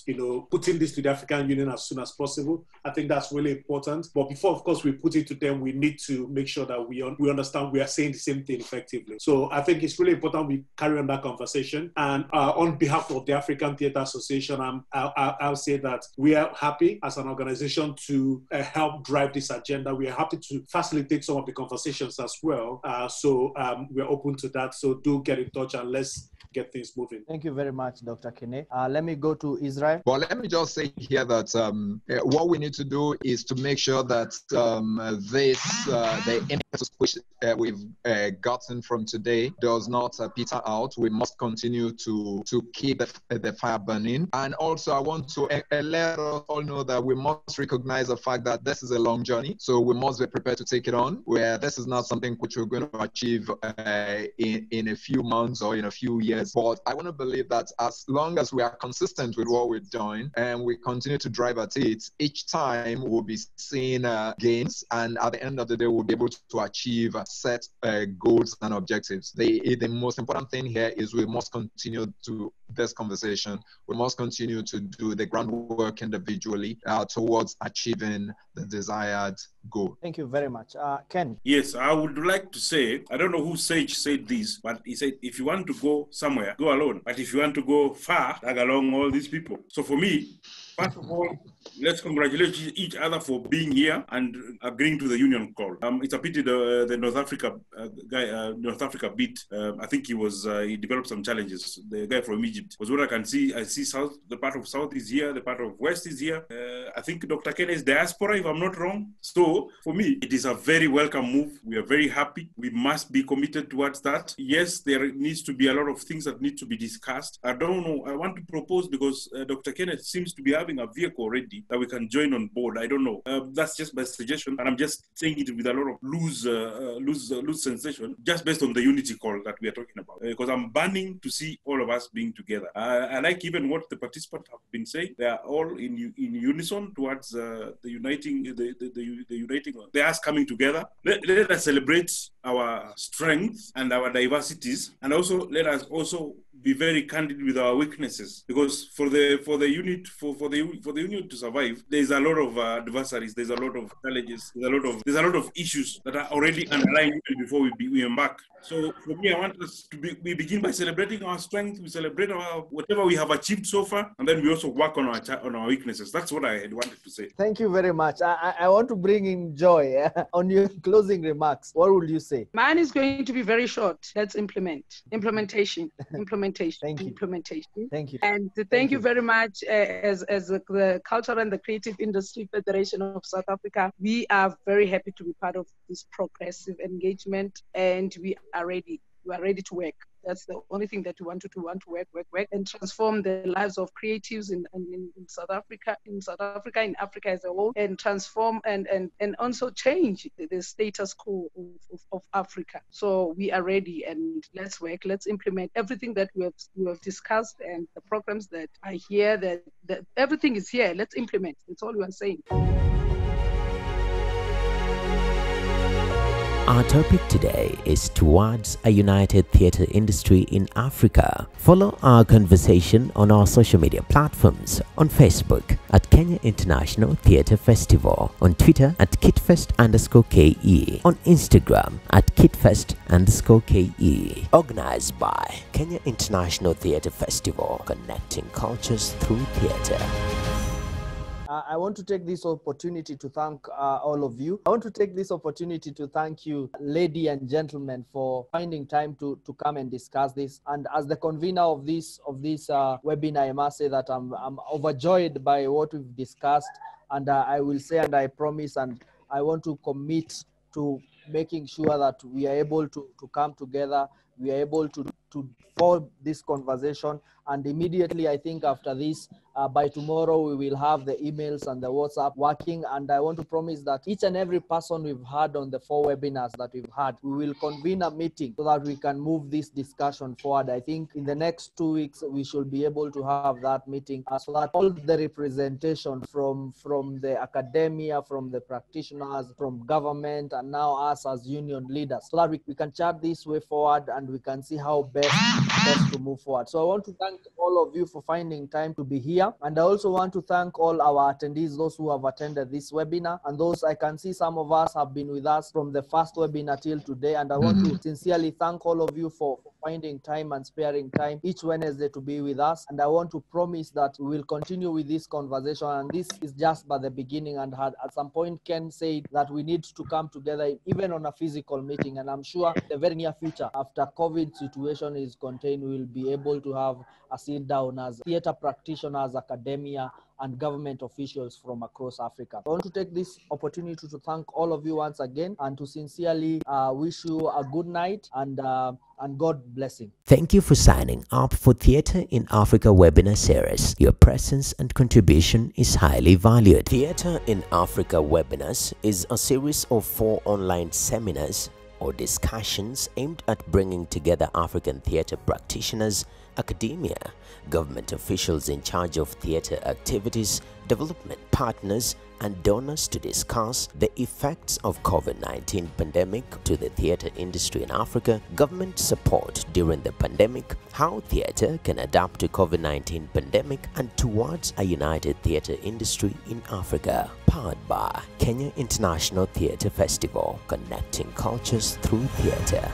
putting this to the African Union as soon as possible. I think that's really important. But before, of course, we put it to them, we need to make sure that we understand we are saying the same thing effectively. So I think it's really important we carry on that conversation. And on behalf of the African Theatre Association, I'll say that we are happy as an organization to help drive this agenda. We are happy to facilitate some of the conversations as well. So we're open to that. So do get in touch and let's get things moving. Thank you very much, Dr. Kene. Let me go to Israel. Well, let me just say here that what we need to do is to make sure that the impetus which we've gotten from today does not peter out. We must continue to keep the fire burning. And also, I want to let us all know that we must recognize the fact that this is a long journey. So we must be prepared to take it on, where this is not something which we're going to achieve in a few months or in a few years. But I want to believe that as long as we are consistent with what we're doing and we continue to drive at it, each time we'll be seeing gains, and at the end of the day, we'll be able to achieve set goals and objectives. The most important thing here is we must continue to this conversation. We must continue to do the groundwork individually towards achieving the desired goal. Thank you very much. Ken? Yes, I would like to say, I don't know who said this, but he said, if you want to go somewhere, go alone. But if you want to go far, tag along all these people. So for me, first of all, let's congratulate each other for being here and agreeing to the union call. It's a pity the North Africa guy, North Africa beat. I think he developed some challenges. The guy from Egypt was what I can see. I see South, the part of South is here, the part of West is here. I think Dr. Ken is diaspora, if I'm not wrong. So for me, it is a very welcome move. We are very happy. We must be committed towards that. Yes, there needs to be a lot of things that need to be discussed. I don't know. I want to propose, because Dr. Kenneth seems to be having a vehicle already that we can join on board. I don't know. That's just my suggestion, and I'm just saying it with a lot of loose sensation, just based on the unity call that we are talking about. Because I'm burning to see all of us being together. I like even what the participants have been saying. They are all in unison towards the uniting, the uniting, the us coming together. Let us celebrate our strengths and our diversities, and also let us also be very candid with our weaknesses, because for the union to survive, there's a lot of adversaries, there's a lot of challenges, there's a lot of issues that are already underlying before we embark. So for me, I want us to we begin by celebrating our strength, we celebrate whatever we have achieved so far, and then we also work on our weaknesses. That's what I had wanted to say. Thank you very much. I want to bring in Joy on your closing remarks. What would you say? Mine is going to be very short. Let's implementation. Thank you. Implementation. Thank you. And thank you very much as the Cultural and the Creative Industry Federation of South Africa. We are very happy to be part of this progressive engagement, and we are ready. We are ready to work. That's the only thing that we want to do. Want to work, and transform the lives of creatives in South Africa, in Africa as a whole, and transform and also change the status quo of Africa. So we are ready, and let's work. Let's implement everything that we have discussed, and the programs that are here. That everything is here. Let's implement. That's all we are saying. Our topic today is towards a united theatre industry in Africa. Follow our conversation on our social media platforms, on Facebook at Kenya International Theatre Festival, on Twitter at KITFest_KE, on Instagram at KITFest_KE. Organized by Kenya International Theatre Festival, connecting cultures through theatre. I want to take this opportunity to thank all of you. I want to take this opportunity to thank you, ladies and gentlemen, for finding time to come and discuss this. And as the convener of this webinar, I must say that I'm overjoyed by what we've discussed. And I will say, and I promise, and I want to commit to making sure that we are able to come together, we are able to follow this conversation. And immediately, I think after this, by tomorrow, we will have the emails and the WhatsApp working. And I want to promise that each and every person we've had on the 4 webinars that we've had, we will convene a meeting so that we can move this discussion forward. I think in the next 2 weeks, we should be able to have that meeting so that all the representation from the academia, from the practitioners, from government, and now us as union leaders, so that we can chart this way forward and we can see how best to move forward. So I want to thank all of you for finding time to be here. And I also want to thank all our attendees, those who have attended this webinar, and those I can see some of us have been with us from the first webinar till today. And I want to sincerely thank all of you for finding time and sparing time each Wednesday to be with us. And I want to promise that we will continue with this conversation. And this is just by the beginning. And at some point, Ken said that we need to come together even on a physical meeting. And I'm sure in the very near future, after COVID situation is contained, we will be able to have a sit down as theatre practitioners, academia, and government officials from across Africa. I want to take this opportunity to thank all of you once again and to sincerely wish you a good night and God blessing. Thank you for signing up for Theatre in Africa webinar series. Your presence and contribution is highly valued. Theatre in Africa webinars is a series of 4 online seminars or discussions aimed at bringing together African theatre practitioners, academia, government officials in charge of theatre activities, development partners, and donors to discuss the effects of COVID-19 pandemic to the theatre industry in Africa, government support during the pandemic, how theatre can adapt to COVID-19 pandemic, and towards a united theatre industry in Africa. Powered by Kenya International Theatre Festival, connecting cultures through theatre.